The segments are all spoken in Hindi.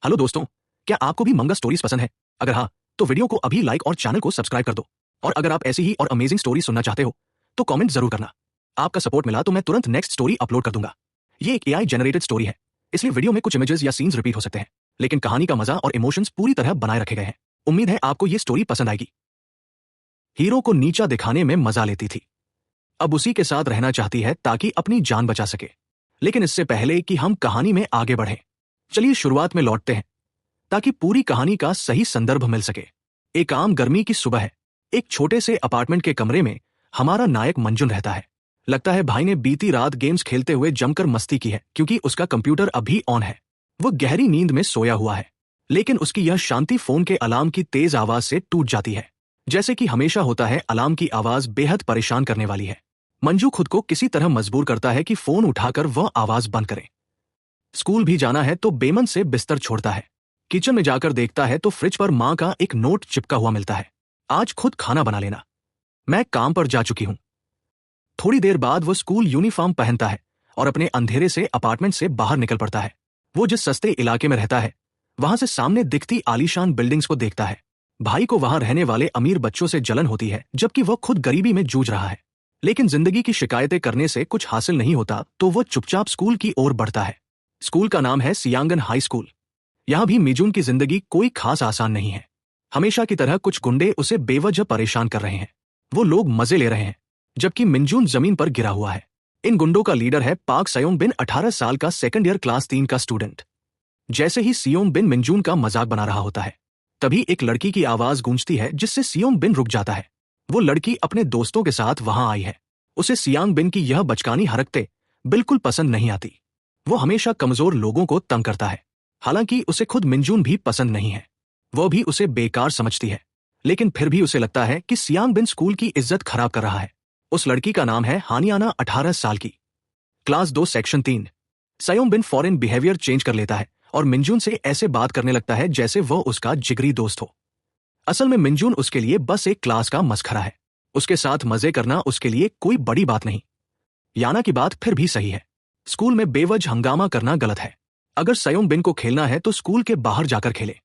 हेलो दोस्तों, क्या आपको भी मंगा स्टोरीज पसंद है? अगर हाँ, तो वीडियो को अभी लाइक और चैनल को सब्सक्राइब कर दो। और अगर आप ऐसी ही और अमेजिंग स्टोरी सुनना चाहते हो, तो कमेंट जरूर करना। आपका सपोर्ट मिला तो मैं तुरंत नेक्स्ट स्टोरी अपलोड कर दूंगा। ये एक एआई जनरेटेड स्टोरी है, इसलिए वीडियो में कुछ इमेजेस या सीन्स रिपीट हो सकते हैं, लेकिन कहानी का मजा और इमोशंस पूरी तरह बनाए रखे गए हैं। उम्मीद है आपको ये स्टोरी पसंद आएगी। हीरो को नीचा दिखाने में मजा लेती थी, अब उसी के साथ रहना चाहती है ताकि अपनी जान बचा सके। लेकिन इससे पहले कि हम कहानी में आगे बढ़ें, चलिए शुरुआत में लौटते हैं ताकि पूरी कहानी का सही संदर्भ मिल सके। एक आम गर्मी की सुबह है। एक छोटे से अपार्टमेंट के कमरे में हमारा नायक मंजुन रहता है। लगता है भाई ने बीती रात गेम्स खेलते हुए जमकर मस्ती की है, क्योंकि उसका कंप्यूटर अभी ऑन है। वो गहरी नींद में सोया हुआ है, लेकिन उसकी यह शांति फोन के अलार्म की तेज आवाज से टूट जाती है। जैसे कि हमेशा होता है, अलार्म की आवाज बेहद परेशान करने वाली है। मंजू खुद को किसी तरह मजबूर करता है कि फोन उठाकर वह आवाज बंद करे। स्कूल भी जाना है तो बेमन से बिस्तर छोड़ता है। किचन में जाकर देखता है तो फ्रिज पर मां का एक नोट चिपका हुआ मिलता है, आज खुद खाना बना लेना, मैं काम पर जा चुकी हूं। थोड़ी देर बाद वो स्कूल यूनिफॉर्म पहनता है और अपने अंधेरे से अपार्टमेंट से बाहर निकल पड़ता है। वो जिस सस्ते इलाके में रहता है, वहां से सामने दिखती आलीशान बिल्डिंग्स को देखता है। भाई को वहां रहने वाले अमीर बच्चों से जलन होती है, जबकि वह खुद गरीबी में जूझ रहा है। लेकिन जिंदगी की शिकायतें करने से कुछ हासिल नहीं होता, तो वो चुपचाप स्कूल की ओर बढ़ता है। स्कूल का नाम है सियांगन हाई स्कूल। यहां भी मिजुन की जिंदगी कोई खास आसान नहीं है। हमेशा की तरह कुछ गुंडे उसे बेवजह परेशान कर रहे हैं। वो लोग मजे ले रहे हैं, जबकि मिंजून जमीन पर गिरा हुआ है। इन गुंडों का लीडर है पाक सयोंग बिन, 18 साल का सेकंड ईयर क्लास 3 का स्टूडेंट। जैसे ही सियोंग बिन मिंजून का मजाक बना रहा होता है, तभी एक लड़की की आवाज गूंजती है, जिससे सियोंग बिन रुक जाता है। वो लड़की अपने दोस्तों के साथ वहां आई है। उसे सियांग बिन की यह बचकानी हरकतें बिल्कुल पसंद नहीं आती। वो हमेशा कमजोर लोगों को तंग करता है। हालांकि उसे खुद मिंजून भी पसंद नहीं है, वह भी उसे बेकार समझती है। लेकिन फिर भी उसे लगता है कि सियांग बिन स्कूल की इज्जत खराब कर रहा है। उस लड़की का नाम है हानियाना, 18 साल की, क्लास 2 सेक्शन 3। सयोंग बिन फॉरेन बिहेवियर चेंज कर लेता है और मिंजून से ऐसे बात करने लगता है जैसे वह उसका जिगरी दोस्त हो। असल में मिंजून उसके लिए बस एक क्लास का मस्खरा है। उसके साथ मजे करना उसके लिए कोई बड़ी बात नहीं। याना की बात फिर भी सही है, स्कूल में बेवजह हंगामा करना गलत है। अगर सयोंग बिन को खेलना है तो स्कूल के बाहर जाकर खेले।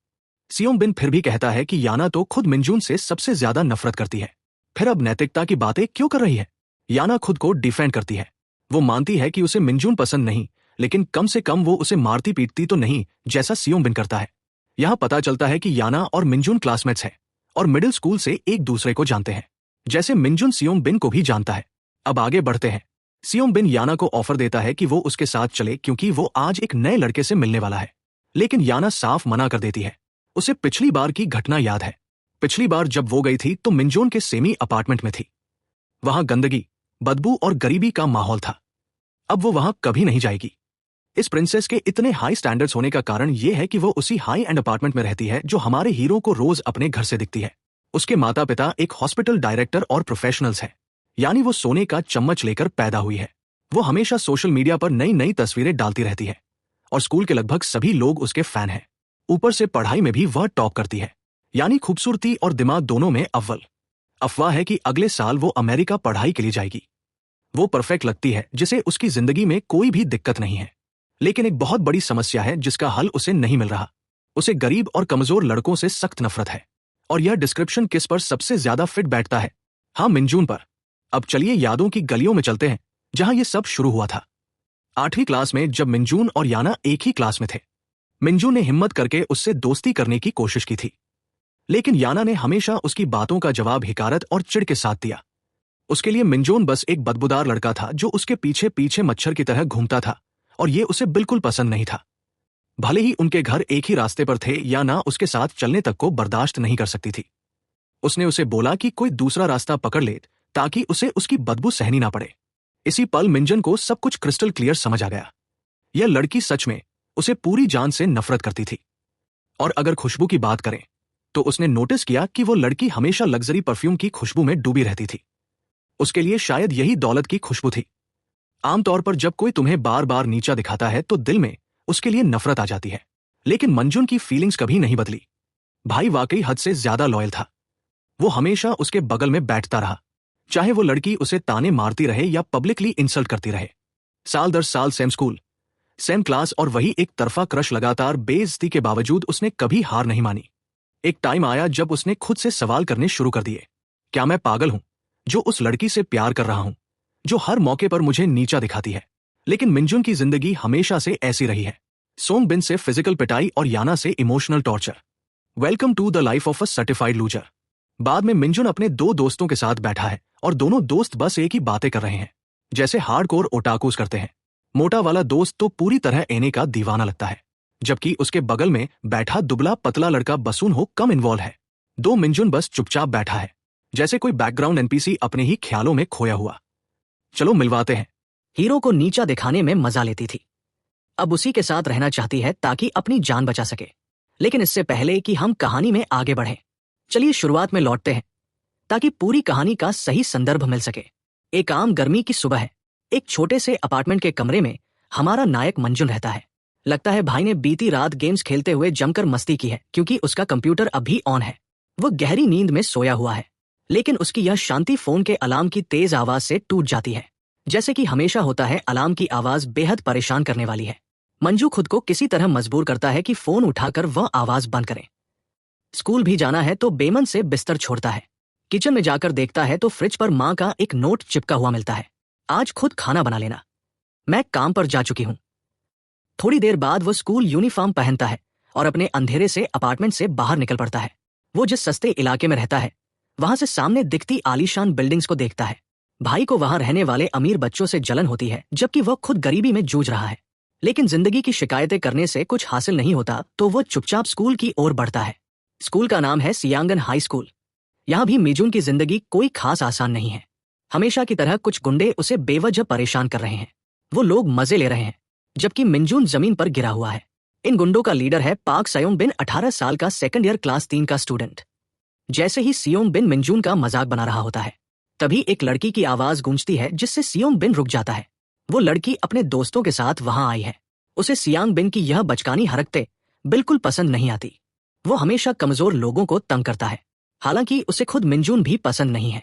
सियोंग बिन फिर भी कहता है कि याना तो खुद मिंजून से सबसे ज्यादा नफरत करती है, फिर अब नैतिकता की बातें क्यों कर रही है। याना खुद को डिफेंड करती है। वो मानती है कि उसे मिंजून पसंद नहीं, लेकिन कम से कम वो उसे मारती पीटती तो नहीं जैसा सियोंग बिन करता है। यहां पता चलता है कि याना और मिंजून क्लासमेट्स हैं और मिडिल स्कूल से एक दूसरे को जानते हैं, जैसे मिंजून सियोंग बिन को भी जानता है। अब आगे बढ़ते हैं। सियोंग बिन याना को ऑफर देता है कि वो उसके साथ चले, क्योंकि वो आज एक नए लड़के से मिलने वाला है। लेकिन याना साफ मना कर देती है। उसे पिछली बार की घटना याद है। पिछली बार जब वो गई थी तो मिंजोन के सेमी अपार्टमेंट में थी। वहां गंदगी, बदबू और गरीबी का माहौल था। अब वो वहां कभी नहीं जाएगी। इस प्रिंसेस के इतने हाई स्टैंडर्ड्स होने का कारण यह है कि वो उसी हाई एंड अपार्टमेंट में रहती है जो हमारे हीरो को रोज अपने घर से दिखती है। उसके माता पिता एक हॉस्पिटल डायरेक्टर और प्रोफेशनल्स हैं, यानी वो सोने का चम्मच लेकर पैदा हुई है। वो हमेशा सोशल मीडिया पर नई नई तस्वीरें डालती रहती है और स्कूल के लगभग सभी लोग उसके फैन हैं। ऊपर से पढ़ाई में भी वह टॉप करती है, यानी खूबसूरती और दिमाग दोनों में अव्वल। अफवाह है कि अगले साल वो अमेरिका पढ़ाई के लिए जाएगी। वो परफेक्ट लगती है, जिसे उसकी जिंदगी में कोई भी दिक्कत नहीं है। लेकिन एक बहुत बड़ी समस्या है जिसका हल उसे नहीं मिल रहा। उसे गरीब और कमजोर लड़कों से सख्त नफरत है। और यह डिस्क्रिप्शन किस पर सबसे ज्यादा फिट बैठता है? हाँ, मिंजून पर। अब चलिए यादों की गलियों में चलते हैं जहां यह सब शुरू हुआ था। 8वीं क्लास में जब मिंजून और याना एक ही क्लास में थे, मिंजून ने हिम्मत करके उससे दोस्ती करने की कोशिश की थी। लेकिन याना ने हमेशा उसकी बातों का जवाब हिकारत और चिढ़ के साथ दिया। उसके लिए मिंजून बस एक बदबूदार लड़का था जो उसके पीछे पीछे मच्छर की तरह घूमता था, और ये उसे बिल्कुल पसंद नहीं था। भले ही उनके घर एक ही रास्ते पर थे, याना उसके साथ चलने तक को बर्दाश्त नहीं कर सकती थी। उसने उसे बोला कि कोई दूसरा रास्ता पकड़ ले ताकि उसे उसकी बदबू सहनी ना पड़े। इसी पल मिंजन को सब कुछ क्रिस्टल क्लियर समझ आ गया। यह लड़की सच में उसे पूरी जान से नफरत करती थी। और अगर खुशबू की बात करें तो उसने नोटिस किया कि वो लड़की हमेशा लग्जरी परफ्यूम की खुशबू में डूबी रहती थी। उसके लिए शायद यही दौलत की खुशबू थी। आमतौर पर जब कोई तुम्हें बार बार नीचा दिखाता है तो दिल में उसके लिए नफरत आ जाती है। लेकिन मंजुन की फीलिंग्स कभी नहीं बदली। भाई वाकई हद से ज्यादा लॉयल था। वो हमेशा उसके बगल में बैठता रहा, चाहे वो लड़की उसे ताने मारती रहे या पब्लिकली इंसल्ट करती रहे। साल दर साल सेम स्कूल, सेम क्लास और वही एक तरफा क्रश, लगातार बेइज्जती के बावजूद उसने कभी हार नहीं मानी। एक टाइम आया जब उसने खुद से सवाल करने शुरू कर दिए, क्या मैं पागल हूं जो उस लड़की से प्यार कर रहा हूं जो हर मौके पर मुझे नीचा दिखाती है? लेकिन मिंजुन की जिंदगी हमेशा से ऐसी रही है। सोंग बिन से फिजिकल पिटाई और याना से emotional torture. Welcome to the life of a certified loser. बाद में मिंजुन अपने 2 दोस्तों के साथ बैठा है और दोनों दोस्त बस एक ही बातें कर रहे हैं, जैसे हार्डकोर ओटाकूस करते हैं। मोटा वाला दोस्त तो पूरी तरह एने का दीवाना लगता है, जबकि उसके बगल में बैठा दुबला पतला लड़का बसून हो कम इन्वॉल्व है। दो मिंजुन बस चुपचाप बैठा है, जैसे कोई बैकग्राउंड एनपीसी अपने ही ख्यालों में खोया हुआ। चलो मिलवाते हैं। हीरो को नीचा दिखाने में मजा लेती थी, अब उसी के साथ रहना चाहती है ताकि अपनी जान बचा सके। लेकिन इससे पहले कि हम कहानी में आगे बढ़ें, चलिए शुरुआत में लौटते हैं ताकि पूरी कहानी का सही संदर्भ मिल सके। एक आम गर्मी की सुबह है। एक छोटे से अपार्टमेंट के कमरे में हमारा नायक मंजुन रहता है। लगता है भाई ने बीती रात गेम्स खेलते हुए जमकर मस्ती की है, क्योंकि उसका कंप्यूटर अभी ऑन है। वो गहरी नींद में सोया हुआ है, लेकिन उसकी यह शांति फोन के अलार्म की तेज आवाज से टूट जाती है। जैसे कि हमेशा होता है, अलार्म की आवाज बेहद परेशान करने वाली है। मंजू खुद को किसी तरह मजबूर करता है कि फोन उठाकर वह आवाज बंद करे। स्कूल भी जाना है तो बेमन से बिस्तर छोड़ता है। किचन में जाकर देखता है तो फ्रिज पर माँ का एक नोट चिपका हुआ मिलता है, आज खुद खाना बना लेना, मैं काम पर जा चुकी हूं। थोड़ी देर बाद वो स्कूल यूनिफॉर्म पहनता है और अपने अंधेरे से अपार्टमेंट से बाहर निकल पड़ता है। वो जिस सस्ते इलाके में रहता है, वहां से सामने दिखती आलीशान बिल्डिंग्स को देखता है। भाई को वहां रहने वाले अमीर बच्चों से जलन होती है, जबकि वह खुद गरीबी में जूझ रहा है। लेकिन जिंदगी की शिकायतें करने से कुछ हासिल नहीं होता, तो वो चुपचाप स्कूल की ओर बढ़ता है। स्कूल का नाम है सियांगन हाई स्कूल। यहाँ भी मिजुन की जिंदगी कोई खास आसान नहीं है। हमेशा की तरह कुछ गुंडे उसे बेवजह परेशान कर रहे हैं। वो लोग मजे ले रहे हैं, जबकि मिंजुन जमीन पर गिरा हुआ है। इन गुंडों का लीडर है पाक सयोंग बिन, 18 साल का सेकंड ईयर क्लास 3 का स्टूडेंट। जैसे ही सियोंग बिन मिंजुन का मजाक बना रहा होता है, तभी एक लड़की की आवाज गूंजती है, जिससे सियोंग बिन रुक जाता है। वो लड़की अपने दोस्तों के साथ वहां आई है। उसे सियांग बिन की यह बचकानी हरकतें बिल्कुल पसंद नहीं आती। वो हमेशा कमजोर लोगों को तंग करता है। हालांकि उसे खुद मिंजुन भी पसंद नहीं है,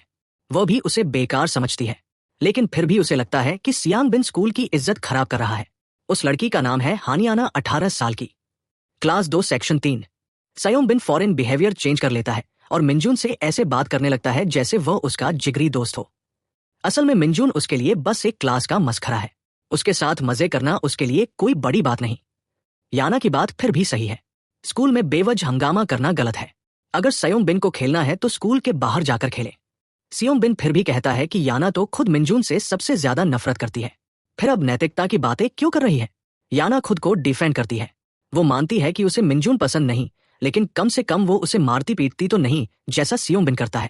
वह भी उसे बेकार समझती है। लेकिन फिर भी उसे लगता है कि सियांग बिन स्कूल की इज्जत खराब कर रहा है। उस लड़की का नाम है हानियाना, 18 साल की, क्लास 2 सेक्शन 3। सयोंग बिन फॉरेन बिहेवियर चेंज कर लेता है और मिंजुन से ऐसे बात करने लगता है जैसे वह उसका जिगरी दोस्त हो। असल में मिंजुन उसके लिए बस एक क्लास का मस्खरा है। उसके साथ मजे करना उसके लिए कोई बड़ी बात नहीं। याना की बात फिर भी सही है, स्कूल में बेवजह हंगामा करना गलत है। अगर सयोंग बिन को खेलना है तो स्कूल के बाहर जाकर खेले। सियोंग बिन फिर भी कहता है कि याना तो खुद मिंजुन से सबसे ज्यादा नफरत करती है, फिर अब नैतिकता की बातें क्यों कर रही है? याना खुद को डिफेंड करती है। वो मानती है कि उसे मिंजुन पसंद नहीं, लेकिन कम से कम वो उसे मारती पीटती तो नहीं जैसा सियोंग बिन करता है।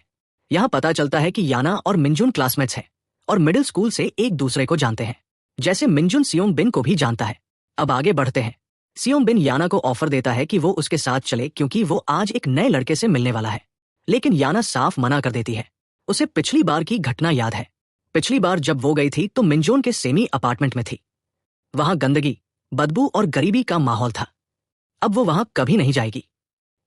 यहाँ पता चलता है कि याना और मिंजुन क्लासमेट्स हैं और मिडिल स्कूल से एक दूसरे को जानते हैं, जैसे मिंजुन सियोंग बिन को भी जानता है। अब आगे बढ़ते हैं। सियोंग बिन याना को ऑफर देता है कि वो उसके साथ चले, क्योंकि वो आज एक नए लड़के से मिलने वाला है। लेकिन याना साफ मना कर देती है। उसे पिछली बार की घटना याद है। पिछली बार जब वो गई थी तो मिंजुन के सेमी अपार्टमेंट में थी। वहां गंदगी, बदबू और गरीबी का माहौल था। अब वो वहां कभी नहीं जाएगी।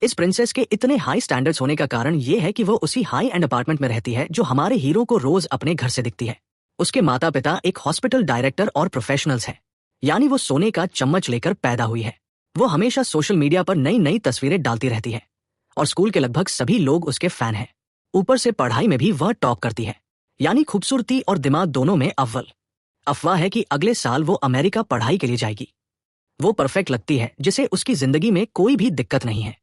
इस प्रिंसेस के इतने हाई स्टैंडर्ड्स होने का कारण ये है कि वो उसी हाई एंड अपार्टमेंट में रहती है जो हमारे हीरो को रोज अपने घर से दिखती है। उसके माता पिता एक हॉस्पिटल डायरेक्टर और प्रोफेशनल्स हैं, यानी वो सोने का चम्मच लेकर पैदा हुई है। वो हमेशा सोशल मीडिया पर नई नई तस्वीरें डालती रहती है और स्कूल के लगभग सभी लोग उसके फैन हैं। ऊपर से पढ़ाई में भी वह टॉप करती है, यानी खूबसूरती और दिमाग दोनों में अव्वल। अफवाह है कि अगले साल वो अमेरिका पढ़ाई के लिए जाएगी। वो परफेक्ट लगती है, जिसे उसकी जिंदगी में कोई भी दिक्कत नहीं है।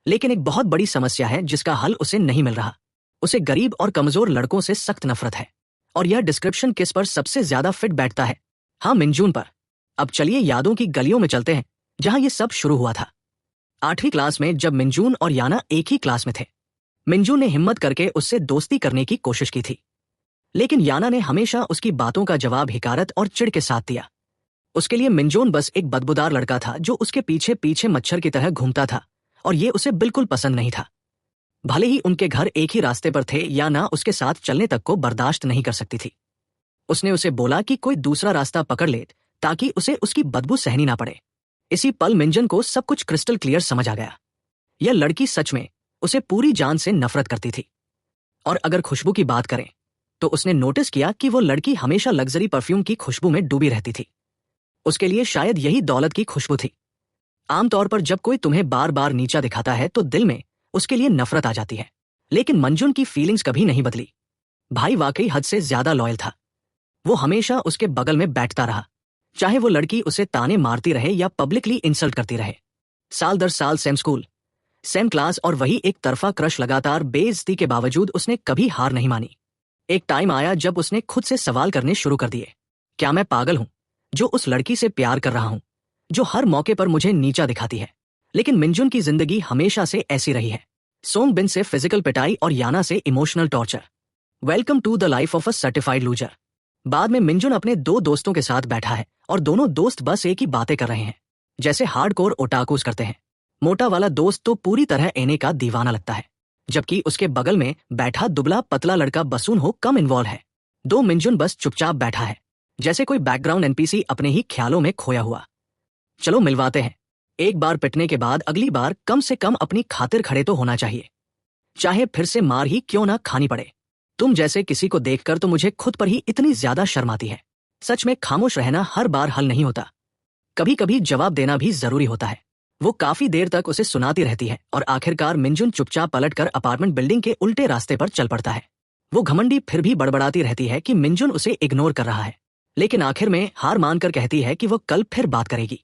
लेकिन एक बहुत बड़ी समस्या है जिसका हल उसे नहीं मिल रहा। उसे गरीब और कमजोर लड़कों से सख्त नफरत है। और यह डिस्क्रिप्शन किस पर सबसे ज्यादा फिट बैठता है? हाँ, मिंजुन पर। अब चलिए यादों की गलियों में चलते हैं, जहां ये सब शुरू हुआ था। 8वीं क्लास में जब मिंजुन और याना एक ही क्लास में थे, मिंजुन ने हिम्मत करके उससे दोस्ती करने की कोशिश की थी। लेकिन याना ने हमेशा उसकी बातों का जवाब हिकारत और चिढ़ के साथ दिया। उसके लिए मिंजुन बस एक बदबूदार लड़का था जो उसके पीछे पीछे मच्छर की तरह घूमता था, और ये उसे बिल्कुल पसंद नहीं था। भले ही उनके घर एक ही रास्ते पर थे, याना उसके साथ चलने तक को बर्दाश्त नहीं कर सकती थी। उसने उसे बोला कि कोई दूसरा रास्ता पकड़ ले ताकि उसे उसकी बदबू सहनी ना पड़े। इसी पल मिंजुन को सब कुछ क्रिस्टल क्लियर समझ आ गया। यह लड़की सच में उसे पूरी जान से नफरत करती थी। और अगर खुशबू की बात करें तो उसने नोटिस किया कि वो लड़की हमेशा लग्जरी परफ्यूम की खुशबू में डूबी रहती थी। उसके लिए शायद यही दौलत की खुशबू थी। आमतौर पर जब कोई तुम्हें बार बार नीचा दिखाता है तो दिल में उसके लिए नफरत आ जाती है, लेकिन मंजुन की फीलिंग्स कभी नहीं बदली। भाई वाकई हद से ज्यादा लॉयल था। वो हमेशा उसके बगल में बैठता रहा, चाहे वो लड़की उसे ताने मारती रहे या पब्लिकली इंसल्ट करती रहे। साल दर साल सेम स्कूल, सेम क्लास और वही एक तरफा क्रश, लगातार बेइज्जती के बावजूद उसने कभी हार नहीं मानी। एक टाइम आया जब उसने खुद से सवाल करने शुरू कर दिए, क्या मैं पागल हूं जो उस लड़की से प्यार कर रहा हूं जो हर मौके पर मुझे नीचा दिखाती है? लेकिन मिंजुन की जिंदगी हमेशा से ऐसी रही है। सोंग बिन से फिजिकल पिटाई और याना से emotional torture. Welcome to the life of a certified loser. बाद में मिंजुन अपने दो दोस्तों के साथ बैठा है और दोनों दोस्त बस एक ही बातें कर रहे हैं, जैसे हार्डकोर ओटाकुस करते हैं। मोटा वाला दोस्त तो पूरी तरह एने का दीवाना लगता है, जबकि उसके बगल में बैठा दुबला पतला लड़का बसून हो कम इन्वॉल्व है। दो मिंजुन बस चुपचाप बैठा है, जैसे कोई बैकग्राउंड एनपीसी अपने ही ख्यालों में खोया हुआ। चलो मिलवाते हैं। एक बार पिटने के बाद अगली बार कम से कम अपनी खातिर खड़े तो होना चाहिए, चाहे फिर से मार ही क्यों ना खानी पड़े। तुम जैसे किसी को देखकर तो मुझे खुद पर ही इतनी ज्यादा शर्म आती है। सच में खामोश रहना हर बार हल नहीं होता, कभी कभी जवाब देना भी जरूरी होता है। वो काफी देर तक उसे सुनाती रहती है और आखिरकार मिंजुन चुपचाप पलटकर अपार्टमेंट बिल्डिंग के उल्टे रास्ते पर चल पड़ता है। वो घमंडी फिर भी बड़बड़ाती रहती है कि मिंजुन उसे इग्नोर कर रहा है, लेकिन आखिर में हार मानकर कहती है कि वो कल फिर बात करेगी।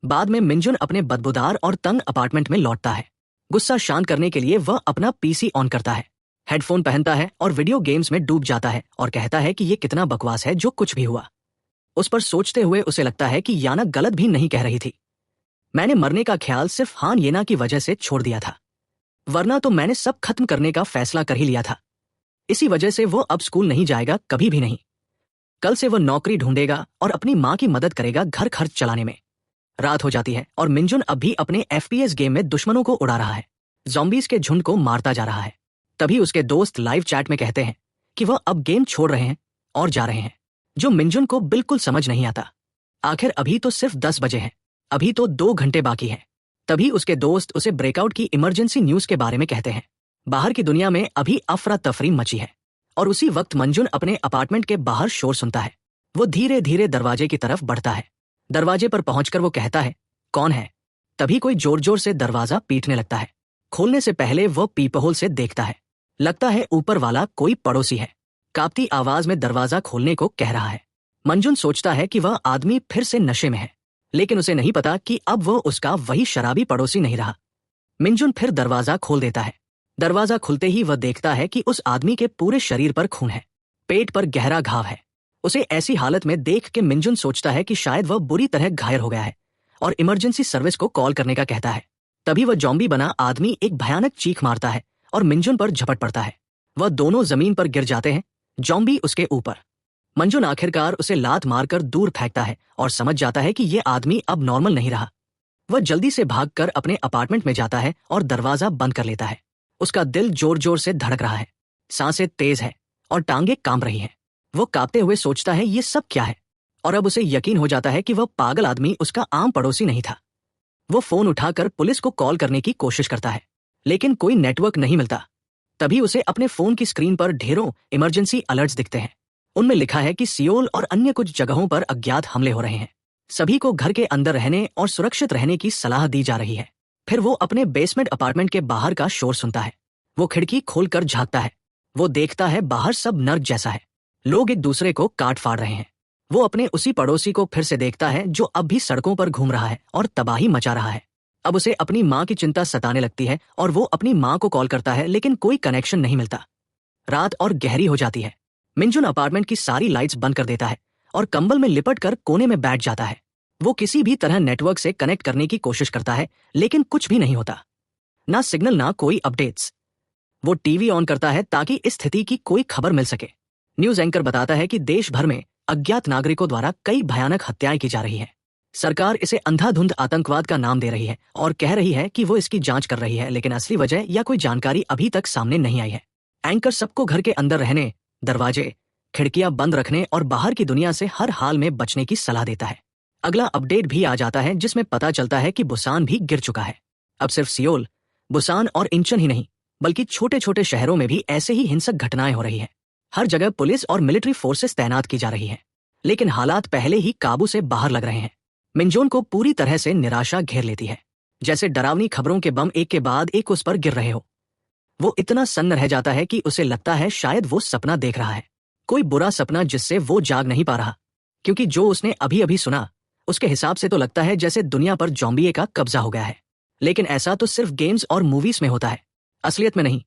बाद में मिंजुन अपने बदबूदार और तंग अपार्टमेंट में लौटता है। गुस्सा शांत करने के लिए वह अपना पीसी ऑन करता है, हेडफोन पहनता है और वीडियो गेम्स में डूब जाता है और कहता है कि ये कितना बकवास है जो कुछ भी हुआ। उस पर सोचते हुए उसे लगता है कि याना गलत भी नहीं कह रही थी। मैंने मरने का ख्याल सिर्फ हान येना की वजह से छोड़ दिया था, वरना तो मैंने सब खत्म करने का फैसला कर ही लिया था। इसी वजह से वो अब स्कूल नहीं जाएगा, कभी भी नहीं। कल से वो नौकरी ढूंढेगा और अपनी माँ की मदद करेगा घर खर्च चलाने में। रात हो जाती है और मिंजुन अब भी अपने एफपीएस गेम में दुश्मनों को उड़ा रहा है, ज़ॉम्बीज के झुंड को मारता जा रहा है। तभी उसके दोस्त लाइव चैट में कहते हैं कि वह अब गेम छोड़ रहे हैं और जा रहे हैं, जो मिंजुन को बिल्कुल समझ नहीं आता। आखिर अभी तो सिर्फ 10 बजे हैं, अभी तो 2 घंटे बाकी हैं। तभी उसके दोस्त उसे ब्रेकआउट की इमरजेंसी न्यूज के बारे में कहते हैं। बाहर की दुनिया में अभी अफरा तफरी मची है और उसी वक्त मंजुन अपने अपार्टमेंट के बाहर शोर सुनता है। वो धीरे धीरे दरवाजे की तरफ बढ़ता है। दरवाजे पर पहुंचकर वो कहता है, कौन है? तभी कोई जोर जोर से दरवाजा पीटने लगता है। खोलने से पहले वो पीपहोल से देखता है, लगता है ऊपर वाला कोई पड़ोसी है। कांपती आवाज में दरवाजा खोलने को कह रहा है। मंजुन सोचता है कि वह आदमी फिर से नशे में है, लेकिन उसे नहीं पता कि अब वो उसका वही शराबी पड़ोसी नहीं रहा। मिंजुन फिर दरवाजा खोल देता है। दरवाजा खुलते ही वह देखता है कि उस आदमी के पूरे शरीर पर खून है, पेट पर गहरा घाव है। उसे ऐसी हालत में देख के मिंजुन सोचता है कि शायद वह बुरी तरह घायल हो गया है और इमरजेंसी सर्विस को कॉल करने का कहता है। तभी वह जॉम्बी बना आदमी एक भयानक चीख मारता है और मिंजुन पर झपट पड़ता है। वह दोनों जमीन पर गिर जाते हैं, जॉम्बी उसके ऊपर। मंजुन आखिरकार उसे लात मारकर दूर फेंकता है और समझ जाता है कि यह आदमी अब नॉर्मल नहीं रहा। वह जल्दी से भागकर अपने अपार्टमेंट में जाता है और दरवाजा बंद कर लेता है। उसका दिल जोर जोर से धड़क रहा है, सांसें तेज है और टांगे कांप रही हैं। वो कांपते हुए सोचता है ये सब क्या है, और अब उसे यकीन हो जाता है कि वह पागल आदमी उसका आम पड़ोसी नहीं था। वो फोन उठाकर पुलिस को कॉल करने की कोशिश करता है, लेकिन कोई नेटवर्क नहीं मिलता। तभी उसे अपने फोन की स्क्रीन पर ढेरों इमरजेंसी अलर्ट्स दिखते हैं। उनमें लिखा है कि सियोल और अन्य कुछ जगहों पर अज्ञात हमले हो रहे हैं। सभी को घर के अंदर रहने और सुरक्षित रहने की सलाह दी जा रही है। फिर वो अपने बेसमेंट अपार्टमेंट के बाहर का शोर सुनता है। वो खिड़की खोलकर झांकता है। वो देखता है बाहर सब नर्क जैसा है, लोग एक दूसरे को काट फाड़ रहे हैं। वो अपने उसी पड़ोसी को फिर से देखता है जो अब भी सड़कों पर घूम रहा है और तबाही मचा रहा है। अब उसे अपनी माँ की चिंता सताने लगती है और वो अपनी माँ को कॉल करता है, लेकिन कोई कनेक्शन नहीं मिलता। रात और गहरी हो जाती है। मिंजुन अपार्टमेंट की सारी लाइट्स बंद कर देता है और कंबल में लिपट कर कोने में बैठ जाता है। वो किसी भी तरह नेटवर्क से कनेक्ट करने की कोशिश करता है, लेकिन कुछ भी नहीं होता, ना सिग्नल ना कोई अपडेट्स। वो टीवी ऑन करता है ताकि इस स्थिति की कोई खबर मिल सके। न्यूज एंकर बताता है कि देश भर में अज्ञात नागरिकों द्वारा कई भयानक हत्याएं की जा रही हैं। सरकार इसे अंधाधुंध आतंकवाद का नाम दे रही है और कह रही है कि वो इसकी जांच कर रही है, लेकिन असली वजह या कोई जानकारी अभी तक सामने नहीं आई है। एंकर सबको घर के अंदर रहने, दरवाजे खिड़कियां बंद रखने और बाहर की दुनिया से हर हाल में बचने की सलाह देता है। अगला अपडेट भी आ जाता है जिसमें पता चलता है कि बुसान भी गिर चुका है। अब सिर्फ सियोल, बुसान और इंचन ही नहीं, बल्कि छोटे छोटे शहरों में भी ऐसे ही हिंसक घटनाएं हो रही हैं। हर जगह पुलिस और मिलिट्री फोर्सेस तैनात की जा रही हैं, लेकिन हालात पहले ही काबू से बाहर लग रहे हैं। मिनजून को पूरी तरह से निराशा घेर लेती है, जैसे डरावनी खबरों के बम एक के बाद एक उस पर गिर रहे हो। वो इतना सन्न रह जाता है कि उसे लगता है शायद वो सपना देख रहा है, कोई बुरा सपना जिससे वो जाग नहीं पा रहा, क्योंकि जो उसने अभी अभी सुना उसके हिसाब से तो लगता है जैसे दुनिया पर ज़ॉम्बी का कब्जा हो गया है। लेकिन ऐसा तो सिर्फ गेम्स और मूवीज में होता है, असलियत में नहीं।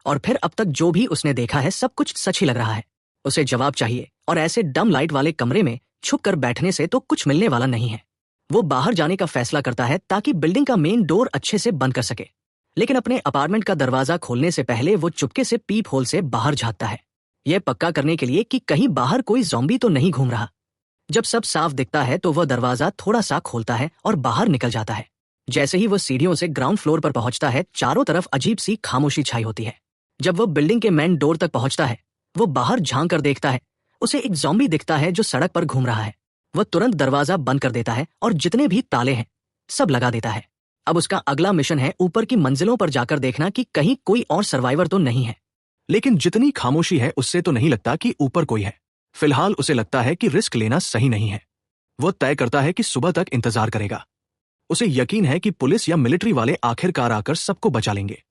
और फिर अब तक जो भी उसने देखा है सब कुछ सच ही लग रहा है। उसे जवाब चाहिए, और ऐसे डम लाइट वाले कमरे में छुप कर बैठने से तो कुछ मिलने वाला नहीं है। वो बाहर जाने का फैसला करता है ताकि बिल्डिंग का मेन डोर अच्छे से बंद कर सके, लेकिन अपने अपार्टमेंट का दरवाजा खोलने से पहले वो चुपके से पीप होल से बाहर झांकता है, यह पक्का करने के लिए कि कहीं बाहर कोई ज़ॉम्बी तो नहीं घूम रहा। जब सब साफ दिखता है तो वह दरवाजा थोड़ा सा खोलता है और बाहर निकल जाता है। जैसे ही वह सीढ़ियों से ग्राउंड फ्लोर पर पहुंचता है, चारों तरफ अजीब सी खामोशी छाई होती है। जब वह बिल्डिंग के मेन डोर तक पहुंचता है, वो बाहर झांक कर देखता है, उसे एक ज़ॉम्बी दिखता है जो सड़क पर घूम रहा है। वह तुरंत दरवाजा बंद कर देता है और जितने भी ताले हैं सब लगा देता है। अब उसका अगला मिशन है ऊपर की मंजिलों पर जाकर देखना कि कहीं कोई और सर्वाइवर तो नहीं है। लेकिन जितनी खामोशी है उससे तो नहीं लगता कि ऊपर कोई है। फिलहाल उसे लगता है कि रिस्क लेना सही नहीं है। वह तय करता है कि सुबह तक इंतजार करेगा। उसे यकीन है कि पुलिस या मिलिट्री वाले आखिरकार आकर सबको बचा लेंगे।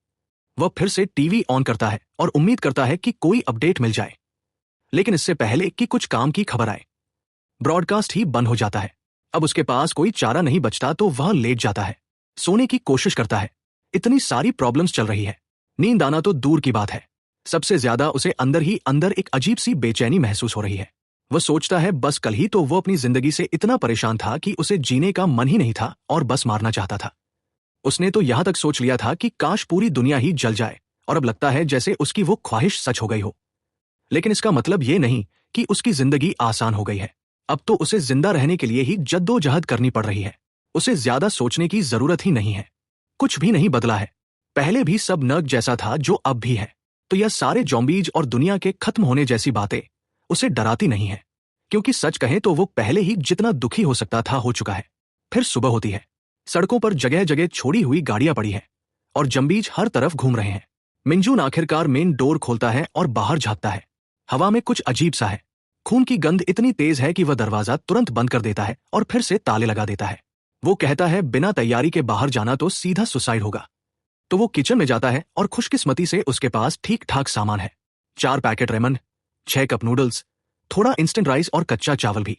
वह फिर से टीवी ऑन करता है और उम्मीद करता है कि कोई अपडेट मिल जाए, लेकिन इससे पहले कि कुछ काम की खबर आए, ब्रॉडकास्ट ही बंद हो जाता है। अब उसके पास कोई चारा नहीं बचता तो वह लेट जाता है, सोने की कोशिश करता है। इतनी सारी प्रॉब्लम्स चल रही है, नींद आना तो दूर की बात है। सबसे ज्यादा उसे अंदर ही अंदर एक अजीब सी बेचैनी महसूस हो रही है। वह सोचता है बस कल ही तो वो अपनी जिंदगी से इतना परेशान था कि उसे जीने का मन ही नहीं था और बस मारना चाहता था। उसने तो यहां तक सोच लिया था कि काश पूरी दुनिया ही जल जाए, और अब लगता है जैसे उसकी वो ख्वाहिश सच हो गई हो। लेकिन इसका मतलब ये नहीं कि उसकी जिंदगी आसान हो गई है। अब तो उसे जिंदा रहने के लिए ही जद्दोजहद करनी पड़ रही है। उसे ज्यादा सोचने की जरूरत ही नहीं है। कुछ भी नहीं बदला है, पहले भी सब नर्क जैसा था जो अब भी है। तो यह सारे ज़ॉम्बीज और दुनिया के खत्म होने जैसी बातें उसे डराती नहीं है, क्योंकि सच कहें तो वो पहले ही जितना दुखी हो सकता था हो चुका है। फिर सुबह होती है, सड़कों पर जगह जगह छोड़ी हुई गाड़ियां पड़ी हैं और ज़ॉम्बीज हर तरफ घूम रहे हैं। मिनजून आखिरकार मेन डोर खोलता है और बाहर झांकता है। हवा में कुछ अजीब सा है। खून की गंध इतनी तेज है कि वह दरवाजा तुरंत बंद कर देता है और फिर से ताले लगा देता है। वो कहता है बिना तैयारी के बाहर जाना तो सीधा सुसाइड होगा। तो वो किचन में जाता है और खुशकिस्मती से उसके पास ठीक ठाक सामान है। 4 पैकेट रेमन, 6 कप नूडल्स, थोड़ा इंस्टेंट राइस और कच्चा चावल भी।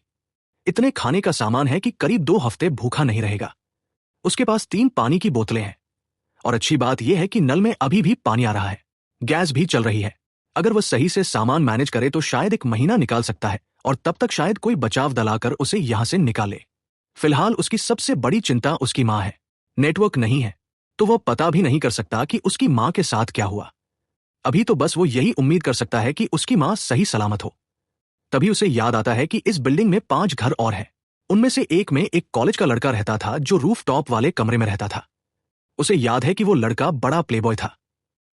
इतने खाने का सामान है कि करीब 2 हफ्ते भूखा नहीं रहेगा। उसके पास 3 पानी की बोतलें हैं, और अच्छी बात यह है कि नल में अभी भी पानी आ रहा है, गैस भी चल रही है। अगर वह सही से सामान मैनेज करे तो शायद 1 महीना निकाल सकता है, और तब तक शायद कोई बचाव दल आकर उसे यहां से निकाले। फिलहाल उसकी सबसे बड़ी चिंता उसकी मां है। नेटवर्क नहीं है तो वह पता भी नहीं कर सकता कि उसकी मां के साथ क्या हुआ। अभी तो बस वो यही उम्मीद कर सकता है कि उसकी मां सही सलामत हो। तभी उसे याद आता है कि इस बिल्डिंग में 5 घर और हैं। उनमें से एक में एक कॉलेज का लड़का रहता था जो रूफ टॉप वाले कमरे में रहता था। उसे याद है कि वो लड़का बड़ा प्लेबॉय था।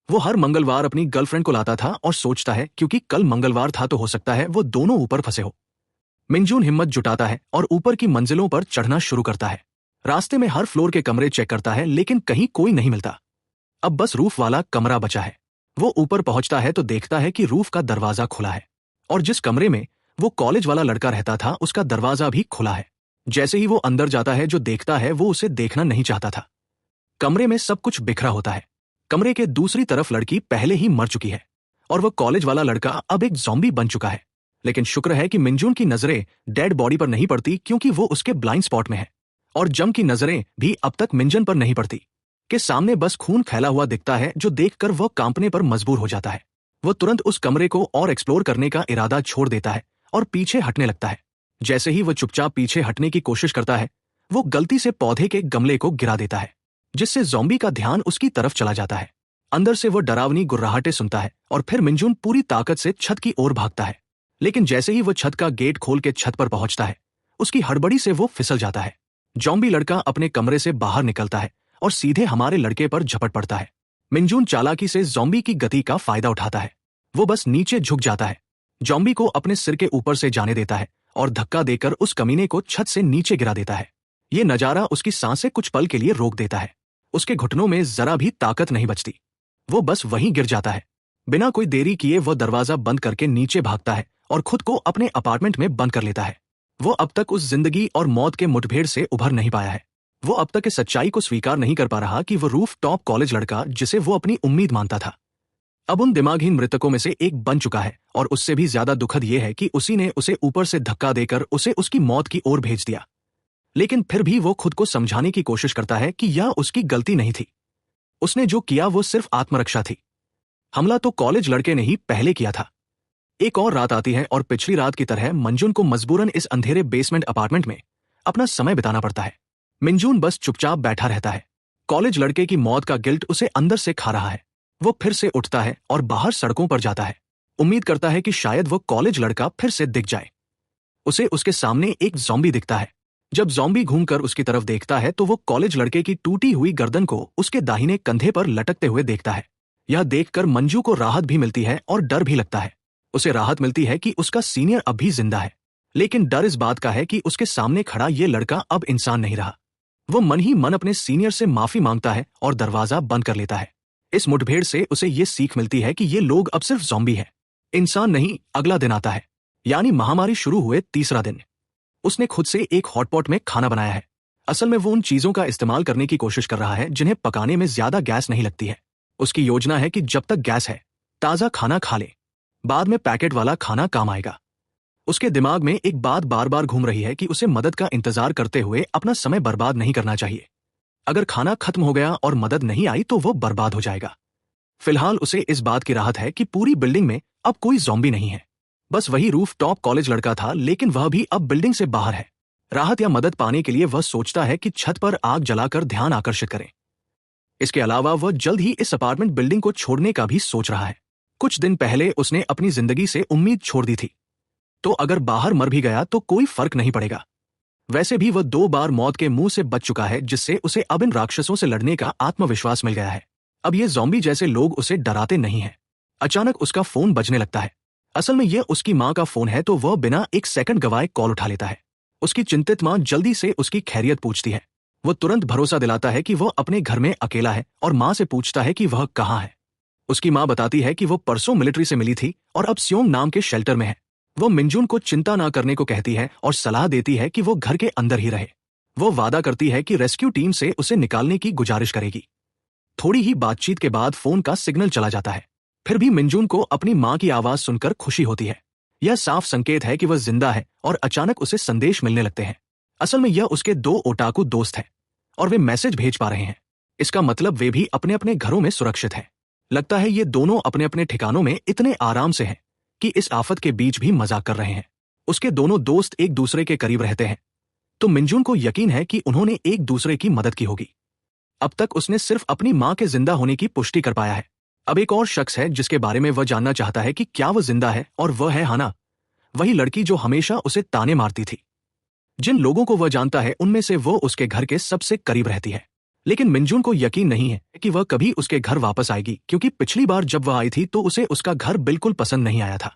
वो हर मंगलवार अपनी गर्लफ्रेंड को लाता था और सोचता है क्योंकि कल मंगलवार था तो हो सकता है वो दोनों ऊपर फंसे हो। मिनजून हिम्मत जुटाता है और ऊपर की मंजिलों पर चढ़ना शुरू करता है। रास्ते में हर फ्लोर के कमरे चेक करता है, लेकिन कहीं कोई नहीं मिलता। अब बस रूफ वाला कमरा बचा है। वो ऊपर पहुंचता है तो देखता है कि रूफ का दरवाजा खुला है, और जिस कमरे में वो कॉलेज वाला लड़का रहता था उसका दरवाजा भी खुला है। जैसे ही वो अंदर जाता है जो देखता है वो उसे देखना नहीं चाहता था। कमरे में सब कुछ बिखरा होता है। कमरे के दूसरी तरफ लड़की पहले ही मर चुकी है, और वो कॉलेज वाला लड़का अब एक ज़ॉम्बी बन चुका है। लेकिन शुक्र है कि मिनजून की नजरें डेड बॉडी पर नहीं पड़ती, क्योंकि वो उसके ब्लाइंड स्पॉट में है, और जम की नजरें भी अब तक मिंजन पर नहीं पड़ती। के सामने बस खून फैला हुआ दिखता है, जो देखकर वह कांपने पर मजबूर हो जाता है। वह तुरंत उस कमरे को और एक्सप्लोर करने का इरादा छोड़ देता है और पीछे हटने लगता है। जैसे ही वह चुपचाप पीछे हटने की कोशिश करता है, वो गलती से पौधे के गमले को गिरा देता है, जिससे ज़ॉम्बी का ध्यान उसकी तरफ चला जाता है। अंदर से वो डरावनी गुर्राहटें सुनता है, और फिर मिनजून पूरी ताकत से छत की ओर भागता है। लेकिन जैसे ही वो छत का गेट खोल के छत पर पहुंचता है, उसकी हड़बड़ी से वो फिसल जाता है। ज़ॉम्बी लड़का अपने कमरे से बाहर निकलता है और सीधे हमारे लड़के पर झपट पड़ता है। मिनजून चालाकी से ज़ॉम्बी की गति का फायदा उठाता है। वो बस नीचे झुक जाता है, ज़ॉम्बी को अपने सिर के ऊपर से जाने देता है और धक्का देकर उस कमीने को छत से नीचे गिरा देता है। ये नजारा उसकी सांसें कुछ पल के लिए रोक देता है। उसके घुटनों में जरा भी ताकत नहीं बचती, वो बस वहीं गिर जाता है। बिना कोई देरी किए वह दरवाजा बंद करके नीचे भागता है और खुद को अपने अपार्टमेंट में बंद कर लेता है। वो अब तक उस जिंदगी और मौत के मुठभेड़ से उभर नहीं पाया है। वो अब तक इस सच्चाई को स्वीकार नहीं कर पा रहा कि वो रूफ टॉप कॉलेज लड़का जिसे वो अपनी उम्मीद मानता था, अब उन दिमागहीन मृतकों में से एक बन चुका है। और उससे भी ज्यादा दुखद यह है कि उसी ने उसे ऊपर से धक्का देकर उसे उसकी मौत की ओर भेज दिया। लेकिन फिर भी वो खुद को समझाने की कोशिश करता है कि यह उसकी गलती नहीं थी। उसने जो किया वो सिर्फ आत्मरक्षा थी। हमला तो कॉलेज लड़के ने ही पहले किया था। एक और रात आती है और पिछली रात की तरह मंजून को मजबूरन इस अंधेरे बेसमेंट अपार्टमेंट में अपना समय बिताना पड़ता है। मंजून बस चुपचाप बैठा रहता है। कॉलेज लड़के की मौत का गिल्ट उसे अंदर से खा रहा है। वो फिर से उठता है और बाहर सड़कों पर जाता है। उम्मीद करता है कि शायद वो कॉलेज लड़का फिर से दिख जाए। उसे उसके सामने एक ज़ॉम्बी दिखता है। जब ज़ॉम्बी घूमकर उसकी तरफ देखता है तो वो कॉलेज लड़के की टूटी हुई गर्दन को उसके दाहिने कंधे पर लटकते हुए देखता है। यह देखकर मंजू को राहत भी मिलती है और डर भी लगता है। उसे राहत मिलती है कि उसका सीनियर अब भी जिंदा है, लेकिन डर इस बात का है कि उसके सामने खड़ा ये लड़का अब इंसान नहीं रहा। वो मन ही मन अपने सीनियर से माफी मांगता है और दरवाजा बंद कर लेता है। इस मुठभेड़ से उसे ये सीख मिलती है कि ये लोग अब सिर्फ ज़ॉम्बी है, इंसान नहीं। अगला दिन आता है, यानी महामारी शुरू हुए तीसरा दिन। उसने खुद से एक हॉटपॉट में खाना बनाया है। असल में वो उन चीजों का इस्तेमाल करने की कोशिश कर रहा है जिन्हें पकाने में ज्यादा गैस नहीं लगती है। उसकी योजना है कि जब तक गैस है ताजा खाना खा ले, बाद में पैकेट वाला खाना काम आएगा। उसके दिमाग में एक बात बार बार घूम रही है कि उसे मदद का इंतजार करते हुए अपना समय बर्बाद नहीं करना चाहिए। अगर खाना खत्म हो गया और मदद नहीं आई तो वो बर्बाद हो जाएगा। फिलहाल उसे इस बात की राहत है कि पूरी बिल्डिंग में अब कोई ज़ॉम्बी नहीं है। बस वही रूफ टॉप कॉलेज लड़का था, लेकिन वह भी अब बिल्डिंग से बाहर है। राहत या मदद पाने के लिए वह सोचता है कि छत पर आग जलाकर ध्यान आकर्षित करें। इसके अलावा वह जल्द ही इस अपार्टमेंट बिल्डिंग को छोड़ने का भी सोच रहा है। कुछ दिन पहले उसने अपनी जिंदगी से उम्मीद छोड़ दी थी, तो अगर बाहर मर भी गया तो कोई फर्क नहीं पड़ेगा। वैसे भी वह 2 बार मौत के मुंह से बच चुका है, जिससे उसे अब इन राक्षसों से लड़ने का आत्मविश्वास मिल गया है। अब ये ज़ॉम्बी जैसे लोग उसे डराते नहीं हैं। अचानक उसका फोन बजने लगता है। असल में यह उसकी माँ का फोन है, तो वह बिना एक सेकंड गवाए कॉल उठा लेता है। उसकी चिंतित माँ जल्दी से उसकी खैरियत पूछती है। वो तुरंत भरोसा दिलाता है कि वह अपने घर में अकेला है और माँ से पूछता है कि वह कहाँ है। उसकी माँ बताती है कि वो परसों मिलिट्री से मिली थी और अब स्योंग नाम के शेल्टर में है। वो मिंजून को चिंता ना करने को कहती है और सलाह देती है कि वो घर के अंदर ही रहे। वो वादा करती है कि रेस्क्यू टीम से उसे निकालने की गुजारिश करेगी। थोड़ी ही बातचीत के बाद फोन का सिग्नल चला जाता है। फिर भी मिंजून को अपनी माँ की आवाज सुनकर खुशी होती है। यह साफ संकेत है कि वह जिंदा है और अचानक उसे संदेश मिलने लगते हैं। असल में यह उसके 2 ओटाकू दोस्त हैं और वे मैसेज भेज पा रहे हैं। इसका मतलब वे भी अपने अपने घरों में सुरक्षित हैं। लगता है ये दोनों अपने अपने ठिकानों में इतने आराम से हैं कि इस आफत के बीच भी मजाक कर रहे हैं। उसके दोनों दोस्त एक दूसरे के करीब रहते हैं, तो मिंजून को यकीन है कि उन्होंने एक दूसरे की मदद की होगी। अब तक उसने सिर्फ अपनी माँ के जिंदा होने की पुष्टि कर पाया है। अब एक और शख्स है जिसके बारे में वह जानना चाहता है कि क्या वह जिंदा है, और वह है हाना, वही लड़की जो हमेशा उसे ताने मारती थी। जिन लोगों को वह जानता है उनमें से वो उसके घर के सबसे करीब रहती है, लेकिन मिंजून को यकीन नहीं है कि वह कभी उसके घर वापस आएगी, क्योंकि पिछली बार जब वह आई थी तो उसे उसका घर बिल्कुल पसंद नहीं आया था।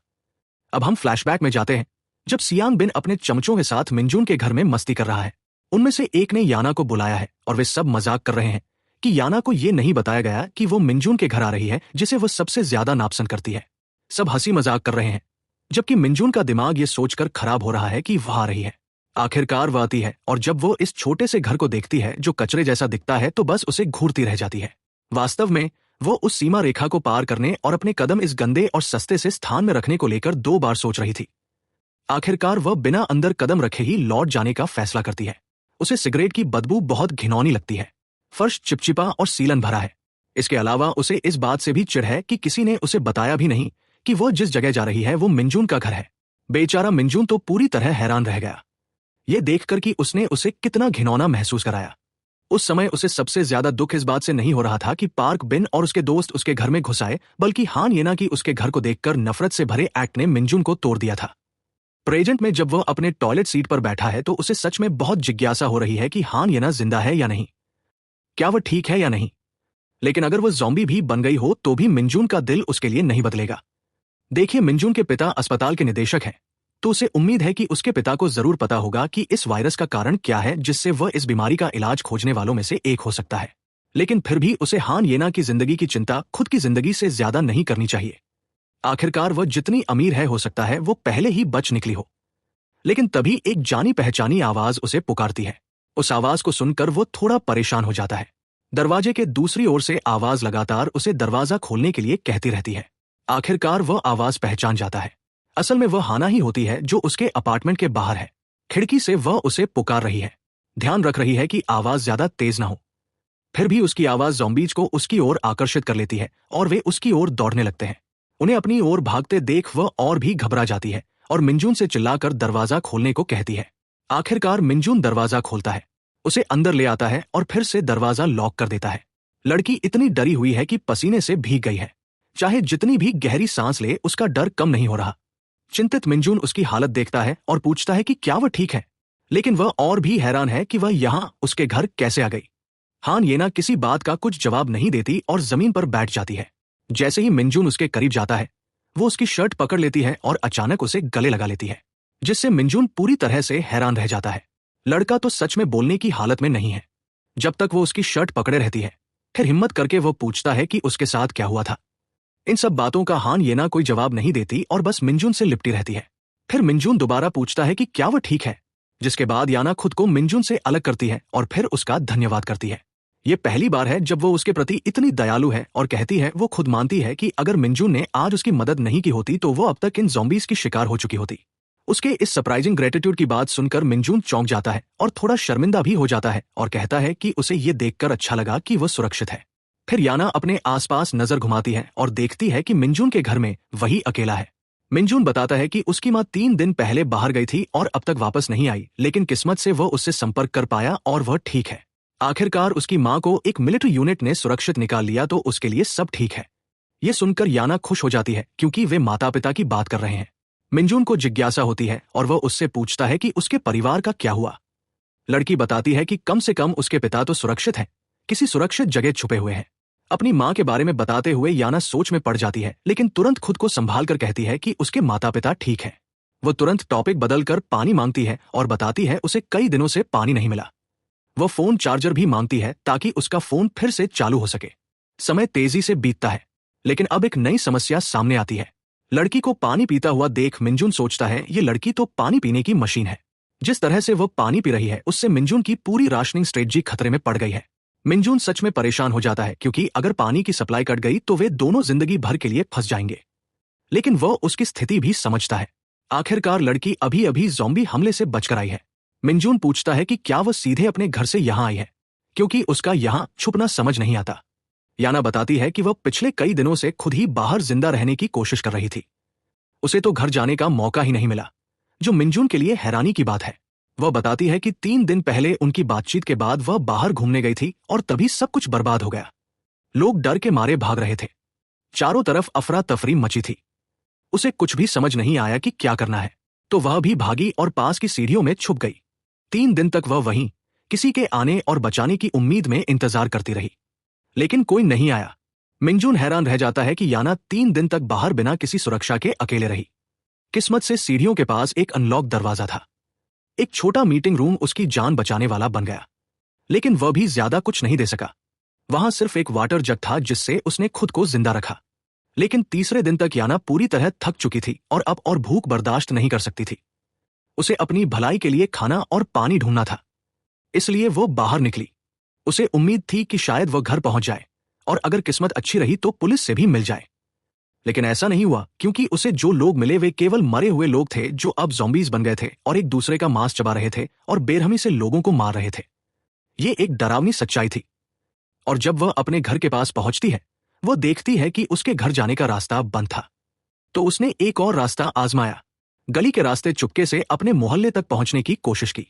अब हम फ्लैशबैक में जाते हैं, जब सियांग बिन अपने चमचों के साथ मिंजून के घर में मस्ती कर रहा है। उनमें से एक ने याना को बुलाया है और वे सब मजाक कर रहे हैं कि याना को यह नहीं बताया गया कि वो मिंजून के घर आ रही है, जिसे वह सबसे ज्यादा नापसंद करती है। सब हंसी मजाक कर रहे हैं, जबकि मिंजून का दिमाग ये सोचकर खराब हो रहा है कि वह आ रही है। आखिरकार वह आती है और जब वो इस छोटे से घर को देखती है जो कचरे जैसा दिखता है, तो बस उसे घूरती रह जाती है। वास्तव में वो उस सीमा रेखा को पार करने और अपने कदम इस गंदे और सस्ते से स्थान में रखने को लेकर 2 बार सोच रही थी। आखिरकार वह बिना अंदर कदम रखे ही लौट जाने का फैसला करती है। उसे सिगरेट की बदबू बहुत घिनौनी लगती है। फर्श चिपचिपा और सीलन भरा है। इसके अलावा उसे इस बात से भी चिढ़ है कि किसी ने उसे बताया भी नहीं कि वह जिस जगह जा रही है वो मिंजून का घर है। बेचारा मिंजून तो पूरी तरह हैरान रह गया, ये देखकर कि उसने उसे कितना घिनौना महसूस कराया। उस समय उसे सबसे ज्यादा दुख इस बात से नहीं हो रहा था कि पार्क बिन और उसके दोस्त उसके घर में घुस आए, बल्कि हान येना की उसके घर को देखकर नफरत से भरे एक्ट ने मिंजून को तोड़ दिया था। प्रेजेंट में जब वह अपने टॉयलेट सीट पर बैठा है तो उसे सच में बहुत जिज्ञासा हो रही है कि हान येना जिंदा है या नहीं, क्या वह ठीक है या नहीं। लेकिन अगर वह ज़ॉम्बी भी बन गई हो तो भी मिंजून का दिल उसके लिए नहीं बदलेगा। देखिए, मिंजून के पिता अस्पताल के निदेशक हैं, तो उसे उम्मीद है कि उसके पिता को जरूर पता होगा कि इस वायरस का कारण क्या है, जिससे वह इस बीमारी का इलाज खोजने वालों में से एक हो सकता है। लेकिन फिर भी उसे हान येना की जिंदगी की चिंता खुद की जिंदगी से ज्यादा नहीं करनी चाहिए। आखिरकार वह जितनी अमीर है हो सकता है वो पहले ही बच निकली हो। लेकिन तभी एक जानी पहचानी आवाज उसे पुकारती है। उस आवाज को सुनकर वो थोड़ा परेशान हो जाता है। दरवाजे के दूसरी ओर से आवाज लगातार उसे दरवाजा खोलने के लिए कहती रहती है। आखिरकार वह आवाज पहचान जाता है। असल में वह हाना ही होती है जो उसके अपार्टमेंट के बाहर है। खिड़की से वह उसे पुकार रही है, ध्यान रख रही है कि आवाज ज्यादा तेज ना हो। फिर भी उसकी आवाज ज़ॉम्बीज को उसकी ओर आकर्षित कर लेती है और वे उसकी ओर दौड़ने लगते हैं। उन्हें अपनी ओर भागते देख वह और भी घबरा जाती है और मिंजून से चिल्लाकर दरवाजा खोलने को कहती है। आखिरकार मिंजून दरवाजा खोलता है, उसे अंदर ले आता है और फिर से दरवाजा लॉक कर देता है। लड़की इतनी डरी हुई है कि पसीने से भीग गई है। चाहे जितनी भी गहरी सांस ले उसका डर कम नहीं हो रहा। चिंतित मिंजून उसकी हालत देखता है और पूछता है कि क्या वह ठीक है, लेकिन वह और भी हैरान है कि वह यहां उसके घर कैसे आ गई। हान येना किसी बात का कुछ जवाब नहीं देती और जमीन पर बैठ जाती है। जैसे ही मिंजून उसके करीब जाता है वो उसकी शर्ट पकड़ लेती है और अचानक उसे गले लगा लेती है, जिससे मिंजून पूरी तरह से हैरान रह जाता है। लड़का तो सच में बोलने की हालत में नहीं है। जब तक वो उसकी शर्ट पकड़े रहती है, फिर हिम्मत करके वो पूछता है कि उसके साथ क्या हुआ था। इन सब बातों का हान येना कोई जवाब नहीं देती और बस मिंजून से लिपटी रहती है। फिर मिंजून दोबारा पूछता है कि क्या वह ठीक है, जिसके बाद याना खुद को मिंजून से अलग करती है और फिर उसका धन्यवाद करती है। ये पहली बार है जब वो उसके प्रति इतनी दयालु है और कहती है वो खुद मानती है कि अगर मिंजून ने आज उसकी मदद नहीं की होती तो वो अब तक इन ज़ॉम्बीज की शिकार हो चुकी होती। उसके इस सरप्राइजिंग ग्रेटिट्यूड की बात सुनकर मिंजून चौंक जाता है और थोड़ा शर्मिंदा भी हो जाता है और कहता है कि उसे ये देखकर अच्छा लगा कि वह सुरक्षित है। फिर याना अपने आसपास नजर घुमाती है और देखती है कि मिंजून के घर में वही अकेला है। मिंजून बताता है कि उसकी माँ 3 दिन पहले बाहर गई थी और अब तक वापस नहीं आई, लेकिन किस्मत से वह उससे संपर्क कर पाया और वह ठीक है। आखिरकार उसकी माँ को एक मिलिट्री यूनिट ने सुरक्षित निकाल लिया तो उसके लिए सब ठीक है। ये सुनकर याना खुश हो जाती है क्योंकि वे माता पिता की बात कर रहे हैं। मिंजून को जिज्ञासा होती है और वह उससे पूछता है कि उसके परिवार का क्या हुआ। लड़की बताती है कि कम से कम उसके पिता तो सुरक्षित हैं, किसी सुरक्षित जगह छुपे हुए हैं। अपनी माँ के बारे में बताते हुए याना सोच में पड़ जाती है, लेकिन तुरंत खुद को संभाल कर कहती है कि उसके माता पिता ठीक है। वो तुरंत टॉपिक बदलकर पानी मांगती है और बताती है उसे कई दिनों से पानी नहीं मिला। वह फोन चार्जर भी मांगती है ताकि उसका फोन फिर से चालू हो सके। समय तेजी से बीतता है, लेकिन अब एक नई समस्या सामने आती है। लड़की को पानी पीता हुआ देख मिंजून सोचता है ये लड़की तो पानी पीने की मशीन है। जिस तरह से वह पानी पी रही है उससे मिंजून की पूरी राशनिंग स्ट्रेटजी खतरे में पड़ गई है। मिंजून सच में परेशान हो जाता है क्योंकि अगर पानी की सप्लाई कट गई तो वे दोनों जिंदगी भर के लिए फंस जाएंगे। लेकिन वह उसकी स्थिति भी समझता है। आखिरकार लड़की अभी अभी ज़ॉम्बी हमले से बचकर आई है। मिंजून पूछता है कि क्या वह सीधे अपने घर से यहां आई है, क्योंकि उसका यहां छुपना समझ नहीं आता। याना बताती है कि वह पिछले कई दिनों से खुद ही बाहर जिंदा रहने की कोशिश कर रही थी। उसे तो घर जाने का मौका ही नहीं मिला, जो मिंजून के लिए हैरानी की बात है। वह बताती है कि 3 दिन पहले उनकी बातचीत के बाद वह बाहर घूमने गई थी और तभी सब कुछ बर्बाद हो गया। लोग डर के मारे भाग रहे थे। चारों तरफ अफरा तफरी मची थी। उसे कुछ भी समझ नहीं आया कि क्या करना है, तो वह भी भागी और पास की सीढ़ियों में छुप गई। 3 दिन तक वह वहीं किसी के आने और बचाने की उम्मीद में इंतजार करती रही, लेकिन कोई नहीं आया। मिंजून हैरान रह जाता है कि याना 3 दिन तक बाहर बिना किसी सुरक्षा के अकेले रही। किस्मत से सीढ़ियों के पास एक अनलॉक दरवाजा था। एक छोटा मीटिंग रूम उसकी जान बचाने वाला बन गया, लेकिन वह भी ज्यादा कुछ नहीं दे सका। वहां सिर्फ एक वाटर जग था जिससे उसने खुद को जिंदा रखा। लेकिन तीसरे दिन तक याना पूरी तरह थक चुकी थी और अब और भूख बर्दाश्त नहीं कर सकती थी। उसे अपनी भलाई के लिए खाना और पानी ढूंढना था, इसलिए वो बाहर निकली। उसे उम्मीद थी कि शायद वह घर पहुंच जाए और अगर किस्मत अच्छी रही तो पुलिस से भी मिल जाए। लेकिन ऐसा नहीं हुआ, क्योंकि उसे जो लोग मिले वे केवल मरे हुए लोग थे जो अब ज़ॉम्बीज बन गए थे और एक दूसरे का मांस चबा रहे थे और बेरहमी से लोगों को मार रहे थे। ये एक डरावनी सच्चाई थी। और जब वह अपने घर के पास पहुंचती है, वो देखती है कि उसके घर जाने का रास्ता बंद था। तो उसने एक और रास्ता आजमाया। गली के रास्ते चुपके से अपने मोहल्ले तक पहुंचने की कोशिश की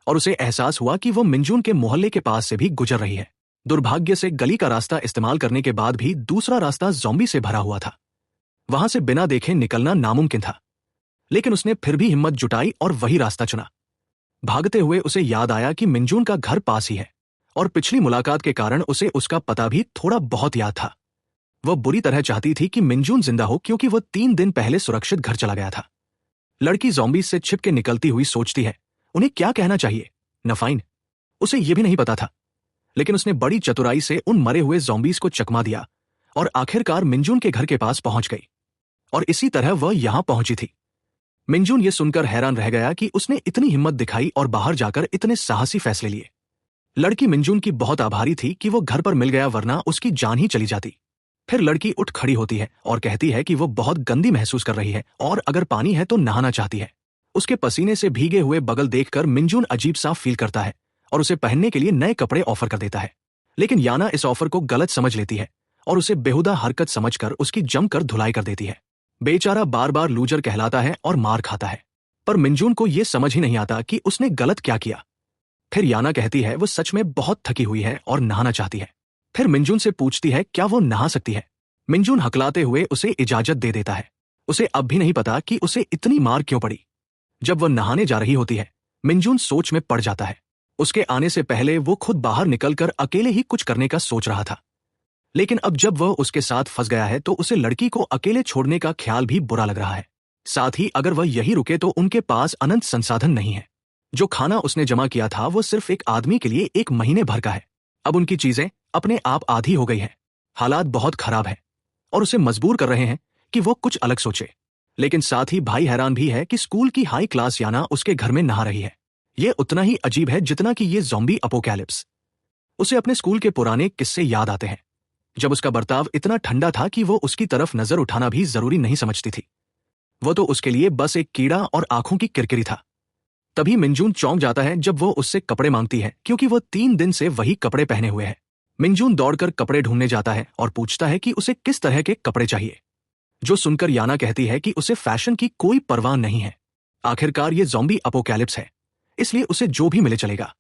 और उसे एहसास हुआ कि वो मिंजून के मोहल्ले के पास से भी गुजर रही है। दुर्भाग्य से गली का रास्ता इस्तेमाल करने के बाद भी दूसरा रास्ता ज़ॉम्बी से भरा हुआ था। वहां से बिना देखे निकलना नामुमकिन था, लेकिन उसने फिर भी हिम्मत जुटाई और वही रास्ता चुना। भागते हुए उसे याद आया कि मिंजून का घर पास ही है और पिछली मुलाकात के कारण उसे उसका पता भी थोड़ा बहुत याद था। वह बुरी तरह चाहती थी कि मिंजून जिंदा हो, क्योंकि वह 3 दिन पहले सुरक्षित घर चला गया था। लड़की ज़ॉम्बीज से छिप के निकलती हुई सोचती है उन्हें क्या कहना चाहिए। नफाइन उसे यह भी नहीं पता था, लेकिन उसने बड़ी चतुराई से उन मरे हुए ज़ॉम्बीज को चकमा दिया और आखिरकार मिंजून के घर के पास पहुंच गई। और इसी तरह वह यहां पहुंची थी। मिंजून ये सुनकर हैरान रह गया कि उसने इतनी हिम्मत दिखाई और बाहर जाकर इतने साहसी फैसले लिए। लड़की मिंजून की बहुत आभारी थी कि वो घर पर मिल गया, वरना उसकी जान ही चली जाती। फिर लड़की उठ खड़ी होती है और कहती है कि वो बहुत गंदी महसूस कर रही है और अगर पानी है तो नहाना चाहती है। उसके पसीने से भीगे हुए बगल देखकर मिंजून अजीब सा फील करता है और उसे पहनने के लिए नए कपड़े ऑफर कर देता है। लेकिन याना इस ऑफर को गलत समझ लेती है और उसे बेहुदा हरकत समझकर उसकी जमकर धुलाई कर देती है। बेचारा बार बार लूजर कहलाता है और मार खाता है, पर मिंजून को यह समझ ही नहीं आता कि उसने गलत क्या किया। फिर याना कहती है वो सच में बहुत थकी हुई है और नहाना चाहती है। फिर मिंजून से पूछती है क्या वो नहा सकती है। मिंजून हकलाते हुए उसे इजाजत दे देता है। उसे अब भी नहीं पता कि उसे इतनी मार क्यों पड़ी। जब वह नहाने जा रही होती है, मिंजून सोच में पड़ जाता है। उसके आने से पहले वो खुद बाहर निकलकर अकेले ही कुछ करने का सोच रहा था, लेकिन अब जब वह उसके साथ फंस गया है तो उसे लड़की को अकेले छोड़ने का ख्याल भी बुरा लग रहा है। साथ ही अगर वह यही रुके तो उनके पास अनंत संसाधन नहीं है। जो खाना उसने जमा किया था वो सिर्फ एक आदमी के लिए 1 महीने भर का है। अब उनकी चीजें अपने आप आधी हो गई है। हालात बहुत खराब है और उसे मजबूर कर रहे हैं कि वो कुछ अलग सोचे। लेकिन साथ ही भाई हैरान भी है कि स्कूल की हाई क्लास याना उसके घर में नहा रही है। ये उतना ही अजीब है जितना कि ये ज़ॉम्बी अपोकैलिप्स। उसे अपने स्कूल के पुराने किस्से याद आते हैं, जब उसका बर्ताव इतना ठंडा था कि वो उसकी तरफ नजर उठाना भी जरूरी नहीं समझती थी। वो तो उसके लिए बस एक कीड़ा और आंखों की किरकिरी था। तभी मिंजून चौंक जाता है जब वो उससे कपड़े मांगती है, क्योंकि वो 3 दिन से वही कपड़े पहने हुए है। मिंजून दौड़कर कपड़े ढूंढने जाता है और पूछता है कि उसे किस तरह के कपड़े चाहिए, जो सुनकर याना कहती है कि उसे फैशन की कोई परवाह नहीं है। आखिरकार ये ज़ॉम्बी अपोकैलिप्स है, इसलिए उसे जो भी मिले चलेगा।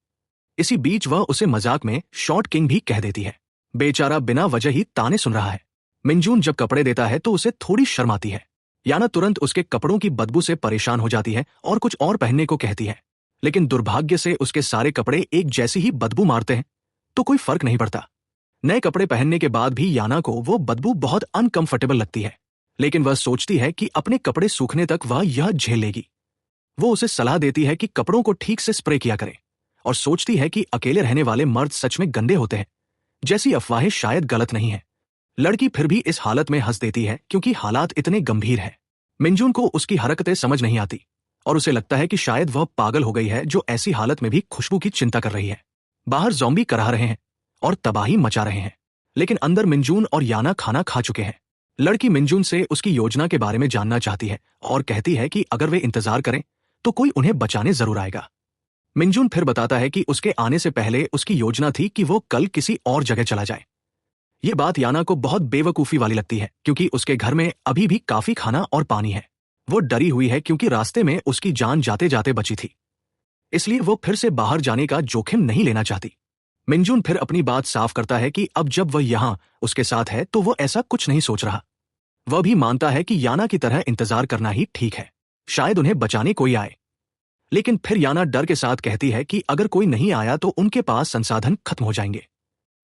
इसी बीच वह उसे मजाक में शॉर्ट किंग भी कह देती है। बेचारा बिना वजह ही ताने सुन रहा है। मिंजून जब कपड़े देता है तो उसे थोड़ी शर्म आती है। याना तुरंत उसके कपड़ों की बदबू से परेशान हो जाती है और कुछ और पहनने को कहती है, लेकिन दुर्भाग्य से उसके सारे कपड़े एक जैसी ही बदबू मारते हैं, तो कोई फर्क नहीं पड़ता। नए कपड़े पहनने के बाद भी याना को वो बदबू बहुत अनकंफर्टेबल लगती है, लेकिन वह सोचती है कि अपने कपड़े सूखने तक वह यह झेल लेगी। वो उसे सलाह देती है कि कपड़ों को ठीक से स्प्रे किया करे और सोचती है कि अकेले रहने वाले मर्द सच में गंदे होते हैं, जैसी अफवाहें शायद गलत नहीं है। लड़की फिर भी इस हालत में हंस देती है क्योंकि हालात इतने गंभीर हैं। मिंजून को उसकी हरकतें समझ नहीं आती और उसे लगता है कि शायद वह पागल हो गई है जो ऐसी हालत में भी खुशबू की चिंता कर रही है। बाहर ज़ॉम्बी कराह रहे हैं और तबाही मचा रहे हैं, लेकिन अंदर मिंजून और याना खाना खा चुके हैं। लड़की मिंजून से उसकी योजना के बारे में जानना चाहती है और कहती है कि अगर वे इंतजार करें तो कोई उन्हें बचाने जरूर आएगा। मिंजून फिर बताता है कि उसके आने से पहले उसकी योजना थी कि वो कल किसी और जगह चला जाए। ये बात याना को बहुत बेवकूफी वाली लगती है क्योंकि उसके घर में अभी भी काफी खाना और पानी है। वो डरी हुई है क्योंकि रास्ते में उसकी जान जाते जाते बची थी, इसलिए वो फिर से बाहर जाने का जोखिम नहीं लेना चाहती। मिंजून फिर अपनी बात साफ करता है कि अब जब वह यहां उसके साथ है तो वो ऐसा कुछ नहीं सोच रहा। वह भी मानता है कि याना की तरह इंतजार करना ही ठीक है, शायद उन्हें बचाने कोई आए। लेकिन फिर याना डर के साथ कहती है कि अगर कोई नहीं आया तो उनके पास संसाधन खत्म हो जाएंगे।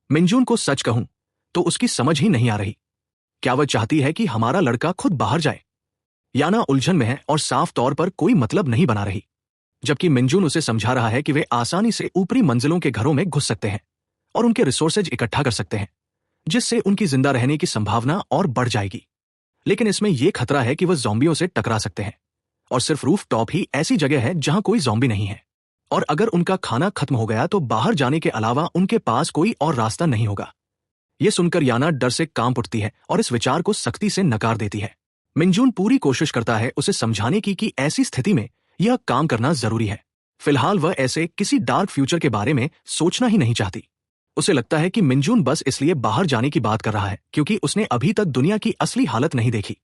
मिंजून को सच कहूं तो उसकी समझ ही नहीं आ रही। क्या वह चाहती है कि हमारा लड़का खुद बाहर जाए? याना उलझन में है और साफ तौर पर कोई मतलब नहीं बना रही, जबकि मिंजून उसे समझा रहा है कि वे आसानी से ऊपरी मंजिलों के घरों में घुस सकते हैं और उनके रिसोर्सेज इकट्ठा कर सकते हैं, जिससे उनकी जिंदा रहने की संभावना और बढ़ जाएगी। लेकिन इसमें यह खतरा है कि वह ज़ॉम्बियों से टकरा सकते हैं और सिर्फ रूफ टॉप ही ऐसी जगह है जहां कोई ज़ॉम्बी नहीं है, और अगर उनका खाना खत्म हो गया तो बाहर जाने के अलावा उनके पास कोई और रास्ता नहीं होगा। यह सुनकर याना डर से कांप उठती है और इस विचार को सख्ती से नकार देती है। मिंजून पूरी कोशिश करता है उसे समझाने की कि ऐसी स्थिति में यह काम करना जरूरी है। फिलहाल वह ऐसे किसी डार्क फ्यूचर के बारे में सोचना ही नहीं चाहती। उसे लगता है कि मिंजून बस इसलिए बाहर जाने की बात कर रहा है क्योंकि उसने अभी तक दुनिया की असली हालत नहीं देखी।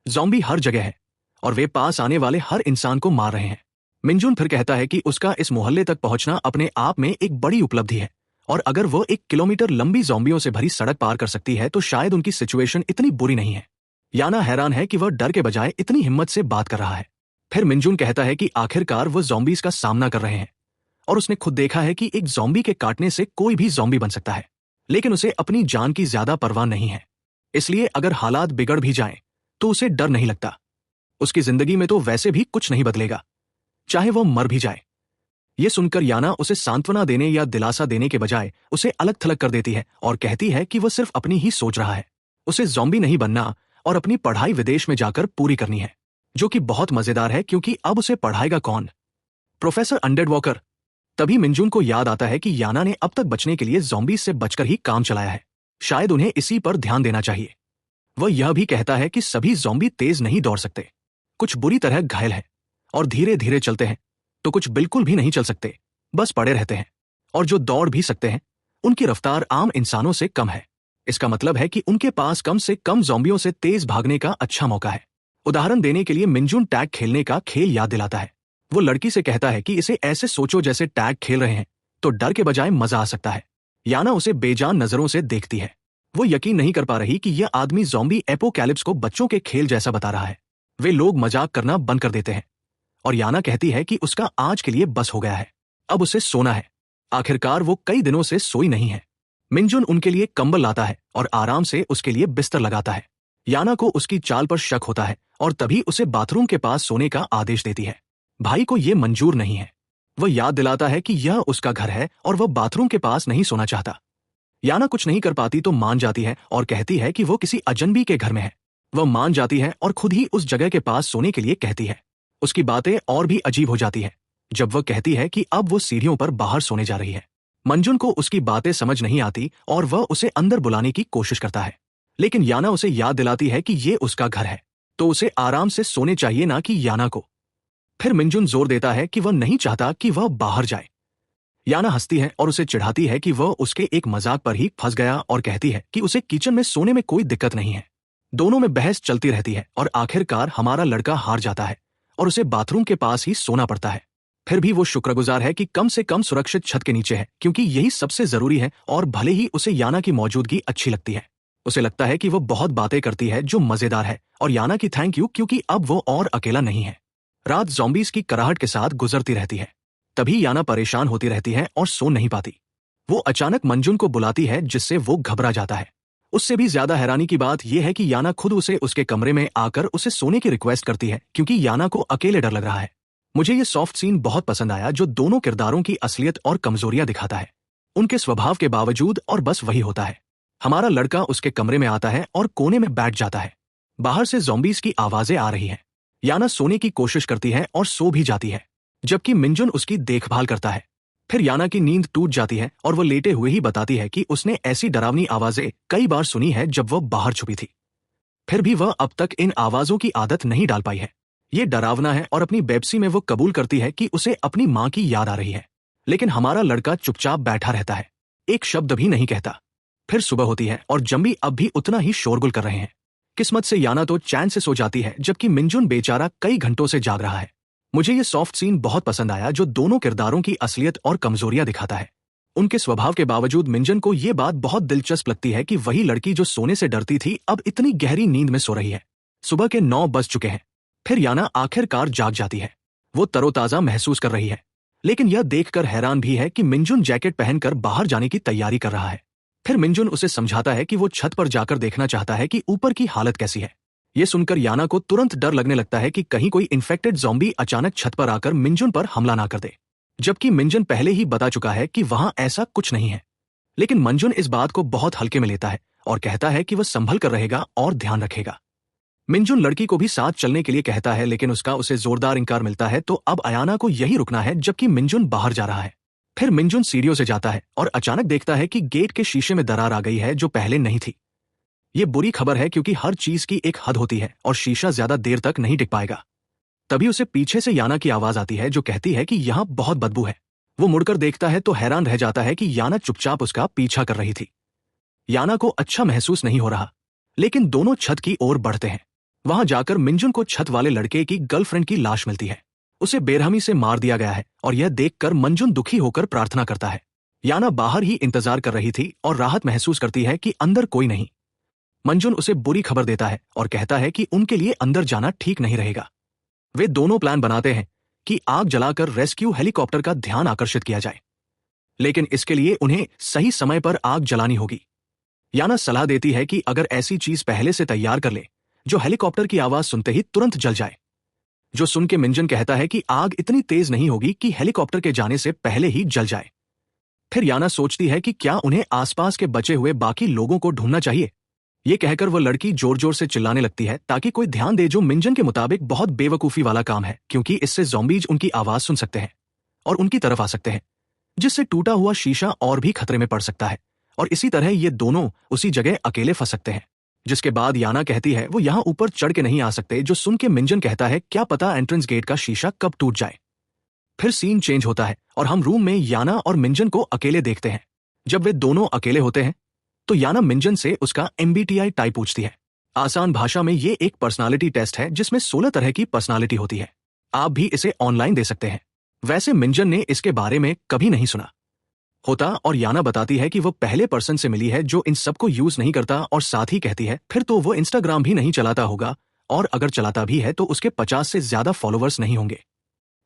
ज़ॉम्बी हर जगह है और वे पास आने वाले हर इंसान को मार रहे हैं। मिंजून फिर कहता है कि उसका इस मोहल्ले तक पहुंचना अपने आप में एक बड़ी उपलब्धि है, और अगर वो 1 किलोमीटर लंबी ज़ॉम्बियों से भरी सड़क पार कर सकती है तो शायद उनकी सिचुएशन इतनी बुरी नहीं है। याना हैरान है कि वह डर के बजाय इतनी हिम्मत से बात कर रहा है। फिर मिंजून कहता है कि आखिरकार वो ज़ॉम्बीज का सामना कर रहे हैं और उसने खुद देखा है कि एक ज़ॉम्बी के काटने से कोई भी ज़ॉम्बी बन सकता है, लेकिन उसे अपनी जान की ज्यादा परवाह नहीं है। इसलिए अगर हालात बिगड़ भी जाएं तो उसे डर नहीं लगता। उसकी जिंदगी में तो वैसे भी कुछ नहीं बदलेगा, चाहे वो मर भी जाए। ये सुनकर याना उसे सांत्वना देने या दिलासा देने के बजाय उसे अलग थलग कर देती है और कहती है कि वह सिर्फ अपनी ही सोच रहा है। उसे ज़ॉम्बी नहीं बनना और अपनी पढ़ाई विदेश में जाकर पूरी करनी है, जो कि बहुत मजेदार है क्योंकि अब उसे पढ़ाएगा कौन? प्रोफेसर अंडरवॉकर। तभी मिंजुन को याद आता है कि याना ने अब तक बचने के लिए ज़ॉम्बीज से बचकर ही काम चलाया है, शायद उन्हें इसी पर ध्यान देना चाहिए। वह यह भी कहता है कि सभी ज़ॉम्बी तेज नहीं दौड़ सकते, कुछ बुरी तरह घायल हैं और धीरे धीरे चलते हैं, तो कुछ बिल्कुल भी नहीं चल सकते, बस पड़े रहते हैं। और जो दौड़ भी सकते हैं उनकी रफ्तार आम इंसानों से कम है। इसका मतलब है कि उनके पास कम से कम ज़ॉम्बियों से तेज भागने का अच्छा मौका है। उदाहरण देने के लिए मिंजुन टैग खेलने का खेल याद दिलाता है। वो लड़की से कहता है कि इसे ऐसे सोचो जैसे टैग खेल रहे हैं, तो डर के बजाय मजा आ सकता है। याना उसे बेजान नजरों से देखती है। वो यकीन नहीं कर पा रही कि यह आदमी ज़ॉम्बी एपोकैलिप्स को बच्चों के खेल जैसा बता रहा है। वे लोग मजाक करना बंद कर देते हैं और याना कहती है कि उसका आज के लिए बस हो गया है, अब उसे सोना है। आखिरकार वो कई दिनों से सोई नहीं है। मिंजुन उनके लिए कंबल लाता है और आराम से उसके लिए बिस्तर लगाता है। याना को उसकी चाल पर शक होता है और तभी उसे बाथरूम के पास सोने का आदेश देती है। भाई को यह मंजूर नहीं है। वह याद दिलाता है कि यह उसका घर है और वह बाथरूम के पास नहीं सोना चाहता। याना कुछ नहीं कर पाती तो मान जाती है और कहती है कि वो किसी अजनबी के घर में है। वह मान जाती है और खुद ही उस जगह के पास सोने के लिए कहती है। उसकी बातें और भी अजीब हो जाती है जब वह कहती है कि अब वो सीढ़ियों पर बाहर सोने जा रही है। मंजुन को उसकी बातें समझ नहीं आती और वह उसे अंदर बुलाने की कोशिश करता है, लेकिन याना उसे याद दिलाती है कि ये उसका घर है, तो उसे आराम से सोने चाहिए, ना कि याना को। फिर मिंजुन जोर देता है कि वह नहीं चाहता कि वह बाहर जाए। याना हंसती है और उसे चिढ़ाती है कि वह उसके एक मजाक पर ही फंस गया और कहती है कि उसे किचन में सोने में कोई दिक्कत नहीं है। दोनों में बहस चलती रहती है और आखिरकार हमारा लड़का हार जाता है और उसे बाथरूम के पास ही सोना पड़ता है। फिर भी वो शुक्रगुजार है कि कम से कम सुरक्षित छत के नीचे है, क्योंकि यही सबसे जरूरी है। और भले ही उसे याना की मौजूदगी अच्छी लगती है, उसे लगता है कि वो बहुत बातें करती है जो मजेदार है, और याना की थैंक यू, क्योंकि अब वो और अकेला नहीं है। रात ज़ॉम्बीज की कराहट के साथ गुजरती रहती है। तभी याना परेशान होती रहती है और सो नहीं पाती। वो अचानक मंजुन को बुलाती है, जिससे वो घबरा जाता है। उससे भी ज्यादा हैरानी की बात यह है कि याना खुद उसे उसके कमरे में आकर उसे सोने की रिक्वेस्ट करती है, क्योंकि याना को अकेले डर लग रहा है। मुझे ये सॉफ्ट सीन बहुत पसंद आया, जो दोनों किरदारों की असलियत और कमजोरियां दिखाता है, उनके स्वभाव के बावजूद। और बस वही होता है, हमारा लड़का उसके कमरे में आता है और कोने में बैठ जाता है। बाहर से ज़ॉम्बीज की आवाजें आ रही हैं। याना सोने की कोशिश करती है और सो भी जाती है, जबकि मिंजुन उसकी देखभाल करता है। फिर याना की नींद टूट जाती है और वो लेटे हुए ही बताती है कि उसने ऐसी डरावनी आवाजें कई बार सुनी है जब वह बाहर छुपी थी। फिर भी वह अब तक इन आवाजों की आदत नहीं डाल पाई है। ये डरावना है और अपनी बेब्सी में वो कबूल करती है कि उसे अपनी माँ की याद आ रही है। लेकिन हमारा लड़का चुपचाप बैठा रहता है, एक शब्द भी नहीं कहता। फिर सुबह होती है और जम्बी अब भी उतना ही शोरगुल कर रहे हैं। किस्मत से याना तो चैन से सो जाती है, जबकि मिंजुन बेचारा कई घंटों से जाग रहा है। मुझे ये सॉफ्ट सीन बहुत पसंद आया, जो दोनों किरदारों की असलियत और कमजोरियां दिखाता है। उनके स्वभाव के बावजूद मिंजन को ये बात बहुत दिलचस्प लगती है कि वही लड़की जो सोने से डरती थी अब इतनी गहरी नींद में सो रही है। सुबह के 9 बज चुके हैं। फिर याना आखिरकार जाग जाती है। वो तरोताजा महसूस कर रही है, लेकिन यह देखकर हैरान भी है कि मिंजुन जैकेट पहनकर बाहर जाने की तैयारी कर रहा है। फिर मिंजुन उसे समझाता है कि वो छत पर जाकर देखना चाहता है कि ऊपर की हालत कैसी है। ये सुनकर याना को तुरंत डर लगने लगता है कि कहीं कोई इन्फेक्टेड ज़ॉम्बी अचानक छत पर आकर मिंजुन पर हमला ना कर दे, जबकि मिंजुन पहले ही बता चुका है कि वहां ऐसा कुछ नहीं है। लेकिन मंजुन इस बात को बहुत हल्के में लेता है और कहता है कि वह संभल कर रहेगा और ध्यान रखेगा। मिंजुन लड़की को भी साथ चलने के लिए कहता है, लेकिन उसका उसे जोरदार इंकार मिलता है, तो अब अयाना को यही रुकना है, जबकि मिंजुन बाहर जा रहा है। फिर मिंजुन सीढ़ियों से जाता है और अचानक देखता है कि गेट के शीशे में दरार आ गई है, जो पहले नहीं थी। ये बुरी खबर है, क्योंकि हर चीज की एक हद होती है और शीशा ज्यादा देर तक नहीं टिक पाएगा। तभी उसे पीछे से याना की आवाज आती है, जो कहती है कि यहाँ बहुत बदबू है। वो मुड़कर देखता है तो हैरान रह जाता है कि याना चुपचाप उसका पीछा कर रही थी। याना को अच्छा महसूस नहीं हो रहा, लेकिन दोनों छत की ओर बढ़ते हैं। वहां जाकर मिंजुन को छत वाले लड़के की गर्लफ्रेंड की लाश मिलती है। उसे बेरहमी से मार दिया गया है और यह देखकर मंजुन दुखी होकर प्रार्थना करता है। याना बाहर ही इंतजार कर रही थी और राहत महसूस करती है कि अंदर कोई नहीं। मंजुन उसे बुरी खबर देता है और कहता है कि उनके लिए अंदर जाना ठीक नहीं रहेगा। वे दोनों प्लान बनाते हैं कि आग जलाकर रेस्क्यू हेलीकॉप्टर का ध्यान आकर्षित किया जाए, लेकिन इसके लिए उन्हें सही समय पर आग जलानी होगी। याना सलाह देती है कि अगर ऐसी चीज पहले से तैयार कर ले जो हेलीकॉप्टर की आवाज सुनते ही तुरंत जल जाए, जो सुन के मिंजन कहता है कि आग इतनी तेज नहीं होगी कि हेलीकॉप्टर के जाने से पहले ही जल जाए। फिर याना सोचती है कि क्या उन्हें आसपास के बचे हुए बाकी लोगों को ढूंढना चाहिए, ये कहकर वह लड़की जोर जोर से चिल्लाने लगती है ताकि कोई ध्यान दे, जो मिंजन के मुताबिक बहुत बेवकूफी वाला काम है, क्योंकि इससे ज़ॉम्बीज उनकी आवाज सुन सकते हैं और उनकी तरफ आ सकते हैं, जिससे टूटा हुआ शीशा और भी खतरे में पड़ सकता है, और इसी तरह ये दोनों उसी जगह अकेले फंस सकते हैं। जिसके बाद याना कहती है वो यहाँ ऊपर चढ़ के नहीं आ सकते, जो सुन के मिंजन कहता है क्या पता एंट्रेंस गेट का शीशा कब टूट जाए। फिर सीन चेंज होता है और हम रूम में याना और मिंजन को अकेले देखते हैं। जब वे दोनों अकेले होते हैं तो याना मिंजन से उसका MBTI टाइप पूछती है। आसान भाषा में ये एक पर्सनालिटी टेस्ट है जिसमें 16 तरह की पर्सनालिटी होती है। आप भी इसे ऑनलाइन दे सकते हैं। वैसे मिंजन ने इसके बारे में कभी नहीं सुना होता और याना बताती है कि वो पहले पर्सन से मिली है जो इन सबको यूज नहीं करता, और साथ ही कहती है फिर तो वो इंस्टाग्राम भी नहीं चलाता होगा, और अगर चलाता भी है तो उसके 50 से ज्यादा फॉलोवर्स नहीं होंगे।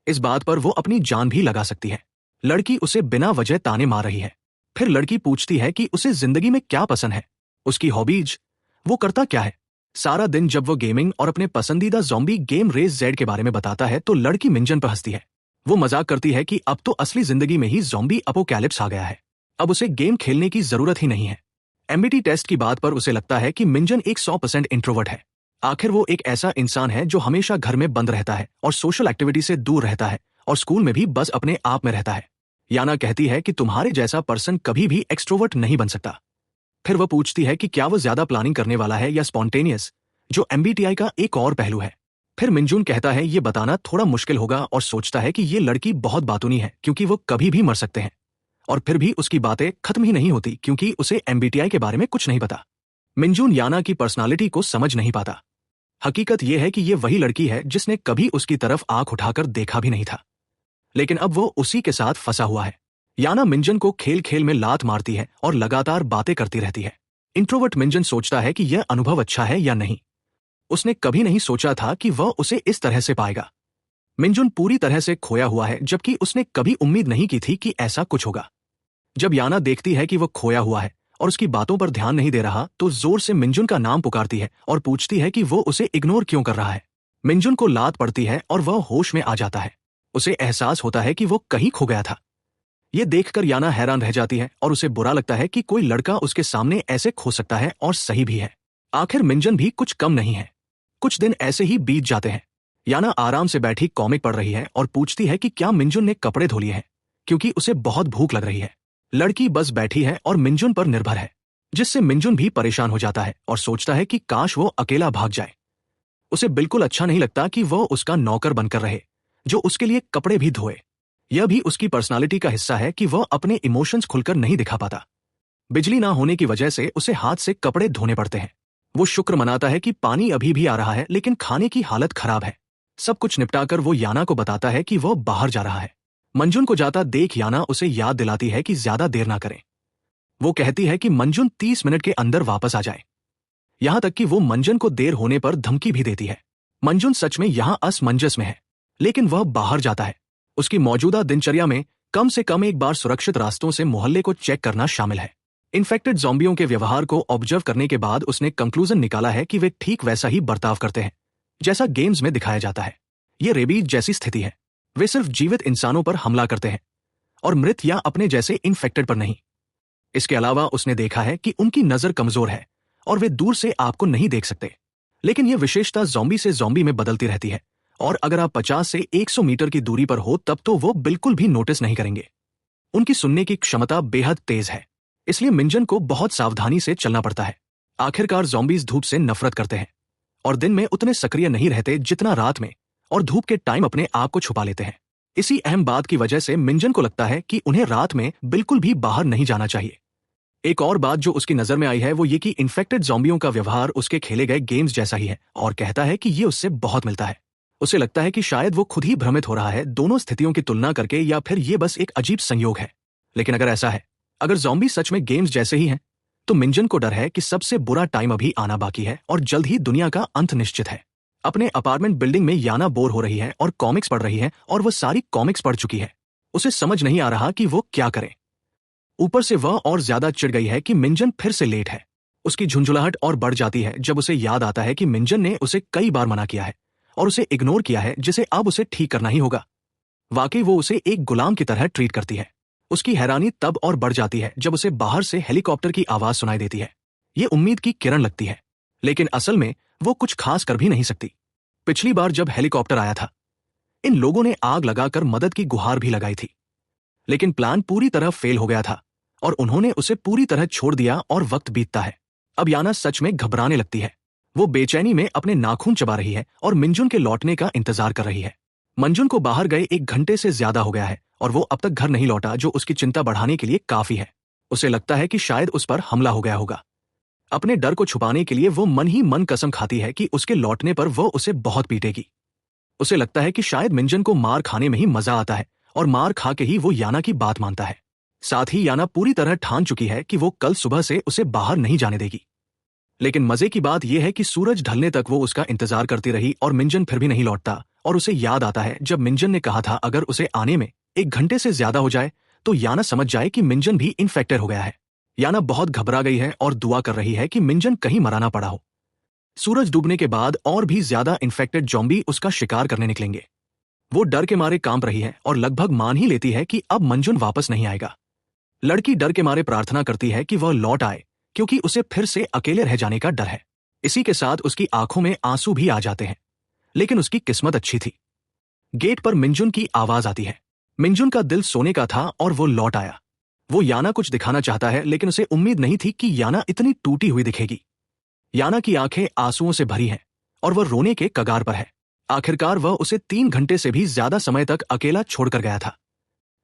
इस बात पर वो अपनी जान भी लगा सकती है। लड़की उसे बिना वजह ताने मार रही है। फिर लड़की पूछती है कि उसे जिंदगी में क्या पसंद है, उसकी हॉबीज, वो करता क्या है सारा दिन। जब वो गेमिंग और अपने पसंदीदा ज़ॉम्बी गेम रेस जेड के बारे में बताता है तो लड़की मिंजन पर हंसती है। वो मजाक करती है कि अब तो असली जिंदगी में ही ज़ॉम्बी अपोकैलिप्स आ गया है, अब उसे गेम खेलने की जरूरत ही नहीं है। MBTI टेस्ट की बात पर उसे लगता है कि मिंजन एक 100% इंट्रोवर्ट है। आखिर वो एक ऐसा इंसान है जो हमेशा घर में बंद रहता है और सोशल एक्टिविटी से दूर रहता है, और स्कूल में भी बस अपने आप में रहता है। याना कहती है कि तुम्हारे जैसा पर्सन कभी भी एक्सट्रोवर्ट नहीं बन सकता। फिर वह पूछती है कि क्या वो ज्यादा प्लानिंग करने वाला है या स्पॉन्टेनियस, जो MBTI का एक और पहलू है। फिर मिंजून कहता है ये बताना थोड़ा मुश्किल होगा और सोचता है कि ये लड़की बहुत बातूनी है क्योंकि वो कभी भी मर सकते हैं, और फिर भी उसकी बातें खत्म ही नहीं होती क्योंकि उसे MBTI के बारे में कुछ नहीं पता। मिंजून याना की पर्सनालिटी को समझ नहीं पाता। हकीकत यह है कि ये वही लड़की है जिसने कभी उसकी तरफ आंख उठाकर देखा भी नहीं था, लेकिन अब वो उसी के साथ फंसा हुआ है। याना मिंजन को खेल खेल में लात मारती है और लगातार बातें करती रहती है। इंट्रोवर्ट मिंजन सोचता है कि यह अनुभव अच्छा है या नहीं। उसने कभी नहीं सोचा था कि वह उसे इस तरह से पाएगा। मिंजुन पूरी तरह से खोया हुआ है, जबकि उसने कभी उम्मीद नहीं की थी कि ऐसा कुछ होगा। जब याना देखती है कि वह खोया हुआ है और उसकी बातों पर ध्यान नहीं दे रहा, तो जोर से मिंजुन का नाम पुकारती है और पूछती है कि वो उसे इग्नोर क्यों कर रहा है। मिंजुन को लात पड़ती है और वह होश में आ जाता है। उसे एहसास होता है कि वो कहीं खो गया था। ये देखकर याना हैरान रह जाती है और उसे बुरा लगता है कि कोई लड़का उसके सामने ऐसे खो सकता है, और सही भी है। आखिर मिंजन भी कुछ कम नहीं है। कुछ दिन ऐसे ही बीत जाते हैं। याना आराम से बैठी कॉमिक पढ़ रही है और पूछती है कि क्या मिंजुन ने कपड़े धो लिए हैं, क्योंकि उसे बहुत भूख लग रही है। लड़की बस बैठी है और मिंजुन पर निर्भर है, जिससे मिंजुन भी परेशान हो जाता है और सोचता है कि काश वो अकेला भाग जाए। उसे बिल्कुल अच्छा नहीं लगता कि वह उसका नौकर बनकर रहे, जो उसके लिए कपड़े भी धोए। यह भी उसकी पर्सनालिटी का हिस्सा है कि वह अपने इमोशंस खुलकर नहीं दिखा पाता। बिजली ना होने की वजह से उसे हाथ से कपड़े धोने पड़ते हैं। वो शुक्र मनाता है कि पानी अभी भी आ रहा है, लेकिन खाने की हालत खराब है। सब कुछ निपटाकर वो याना को बताता है कि वो बाहर जा रहा है। मंजुन को जाता देख याना उसे याद दिलाती है कि ज्यादा देर ना करें। वो कहती है कि मंजुन 30 मिनट के अंदर वापस आ जाए। यहां तक कि वो मंजुन को देर होने पर धमकी भी देती है। मंजुन सच में यहां असमंजस में है, लेकिन वह बाहर जाता है। उसकी मौजूदा दिनचर्या में कम से कम एक बार सुरक्षित रास्तों से मोहल्ले को चेक करना शामिल है। इन्फेक्टेड ज़ॉम्बियों के व्यवहार को ऑब्जर्व करने के बाद उसने कंक्लूजन निकाला है कि वे ठीक वैसा ही बर्ताव करते हैं जैसा गेम्स में दिखाया जाता है। ये रेबीज जैसी स्थिति है। वे सिर्फ जीवित इंसानों पर हमला करते हैं और मृत या अपने जैसे इन्फेक्टेड पर नहीं। इसके अलावा उसने देखा है कि उनकी नजर कमजोर है और वे दूर से आपको नहीं देख सकते, लेकिन यह विशेषता ज़ॉम्बी से ज़ॉम्बी में बदलती रहती है, और अगर आप 50 से 100 मीटर की दूरी पर हो तब तो वो बिल्कुल भी नोटिस नहीं करेंगे। उनकी सुनने की क्षमता बेहद तेज है, इसलिए मिंजन को बहुत सावधानी से चलना पड़ता है। आखिरकार ज़ॉम्बीज धूप से नफरत करते हैं और दिन में उतने सक्रिय नहीं रहते जितना रात में, और धूप के टाइम अपने आप को छुपा लेते हैं। इसी अहम बात की वजह से मिंजन को लगता है कि उन्हें रात में बिल्कुल भी बाहर नहीं जाना चाहिए। एक और बात जो उसकी नजर में आई है वो ये कि इन्फेक्टेड ज़ॉम्बियों का व्यवहार उसके खेले गए गेम्स जैसा ही है, और कहता है कि ये उससे बहुत मिलता है। उसे लगता है कि शायद वो खुद ही भ्रमित हो रहा है दोनों स्थितियों की तुलना करके, या फिर ये बस एक अजीब संयोग है। लेकिन अगर ऐसा है, अगर ज़ॉम्बी सच में गेम्स जैसे ही हैं, तो मिंजन को डर है कि सबसे बुरा टाइम अभी आना बाकी है और जल्द ही दुनिया का अंत निश्चित है। अपने अपार्टमेंट बिल्डिंग में याना बोर हो रही है और कॉमिक्स पढ़ रही है, और वह सारी कॉमिक्स पढ़ चुकी है। उसे समझ नहीं आ रहा कि वो क्या करे। ऊपर से वह और ज्यादा चिढ़ गई है कि मिंजन फिर से लेट है। उसकी झुंझुलाहट और बढ़ जाती है जब उसे याद आता है कि मिंजन ने उसे कई बार मना किया है और उसे इग्नोर किया है, जिसे अब उसे ठीक करना ही होगा। वाकई वो उसे एक गुलाम की तरह ट्रीट करती है। उसकी हैरानी तब और बढ़ जाती है जब उसे बाहर से हेलीकॉप्टर की आवाज सुनाई देती है। ये उम्मीद की किरण लगती है, लेकिन असल में वो कुछ खास कर भी नहीं सकती। पिछली बार जब हेलीकॉप्टर आया था, इन लोगों ने आग लगाकर मदद की गुहार भी लगाई थी, लेकिन प्लान पूरी तरह फेल हो गया था और उन्होंने उसे पूरी तरह छोड़ दिया और वक्त बीतता है। अब याना सच में घबराने लगती है। वो बेचैनी में अपने नाखून चबा रही है और मिंजुन के लौटने का इंतजार कर रही है। मंजुन को बाहर गए 1 घंटे से ज्यादा हो गया है और वो अब तक घर नहीं लौटा, जो उसकी चिंता बढ़ाने के लिए काफी है। उसे लगता है कि शायद उस पर हमला हो गया होगा। अपने डर को छुपाने के लिए वो मन ही मन कसम खाती है कि उसके लौटने पर वो उसे बहुत पीटेगी। उसे लगता है कि शायद मिंजन को मार खाने में ही मजा आता है और मार खा के ही वो याना की बात मानता है। साथ ही याना पूरी तरह ठान चुकी है कि वो कल सुबह से उसे बाहर नहीं जाने देगी। लेकिन मजे की बात यह है कि सूरज ढलने तक वो उसका इंतजार करती रही और मिंजन फिर भी नहीं लौटता, और उसे याद आता है जब मिंजन ने कहा था अगर उसे आने में 1 घंटे से ज्यादा हो जाए तो याना समझ जाए कि मिंजन भी इन्फेक्टेड हो गया है। याना बहुत घबरा गई है और दुआ कर रही है कि मिंजन कहीं मरा ना पड़ा हो। सूरज डूबने के बाद और भी ज्यादा इन्फेक्टेड जॉम्बी उसका शिकार करने निकलेंगे। वो डर के मारे कांप रही है और लगभग मान ही लेती है कि अब मंजुन वापस नहीं आएगा। लड़की डर के मारे प्रार्थना करती है कि वह लौट आए, क्योंकि उसे फिर से अकेले रह जाने का डर है। इसी के साथ उसकी आंखों में आंसू भी आ जाते हैं, लेकिन उसकी किस्मत अच्छी थी। गेट पर मिंजुन की आवाज आती है। मिंजुन का दिल सोने का था और वो लौट आया। वो याना कुछ दिखाना चाहता है, लेकिन उसे उम्मीद नहीं थी कि याना इतनी टूटी हुई दिखेगी। याना की आंखें आंसुओं से भरी हैं और वह रोने के कगार पर है। आखिरकार वह उसे 3 घंटे से भी ज्यादा समय तक अकेला छोड़कर गया था।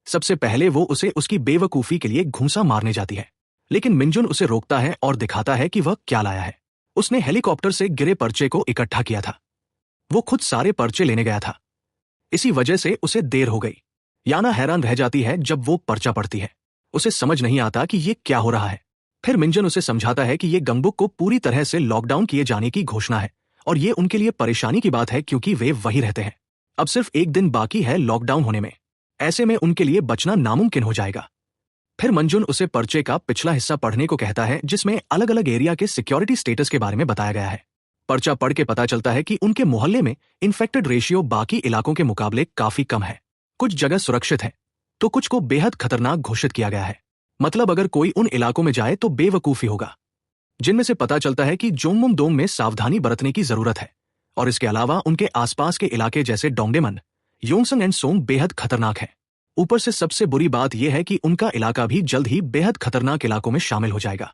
सबसे पहले वो उसे उसकी बेवकूफी के लिए घूंसा मारने जाती है, लेकिन मिंजुन उसे रोकता है और दिखाता है कि वह क्या लाया है। उसने हेलीकॉप्टर से गिरे पर्चे को इकट्ठा किया था। वो खुद सारे पर्चे लेने गया था। इसी वजह से उसे देर हो गई। याना हैरान रह जाती है जब वो पर्चा पढ़ती है। उसे समझ नहीं आता कि ये क्या हो रहा है। फिर मिंजन उसे समझाता है कि ये गंगबुक को पूरी तरह से लॉकडाउन किए जाने की घोषणा है और ये उनके लिए परेशानी की बात है, क्योंकि वे वहीं रहते हैं। अब सिर्फ 1 दिन बाकी है लॉकडाउन होने में। ऐसे में उनके लिए बचना नामुमकिन हो जाएगा। फिर मंजुन उसे पर्चे का पिछला हिस्सा पढ़ने को कहता है, जिसमें अलग अलग एरिया के सिक्योरिटी स्टेटस के बारे में बताया गया है। पर्चा पढ़ के पता चलता है कि उनके मोहल्ले में इन्फेक्टेड रेशियो बाकी इलाकों के मुकाबले काफी कम है। कुछ जगह सुरक्षित है तो कुछ को बेहद खतरनाक घोषित किया गया है। मतलब अगर कोई उन इलाकों में जाए तो बेवकूफी होगा। जिनमें से पता चलता है कि जोंगमुमदोंग में सावधानी बरतने की जरूरत है, और इसके अलावा उनके आसपास के इलाके जैसे डोंगडेमन, योंगसंग एंड सोंग बेहद खतरनाक है। ऊपर से सबसे बुरी बात यह है कि उनका इलाका भी जल्द ही बेहद खतरनाक इलाकों में शामिल हो जाएगा।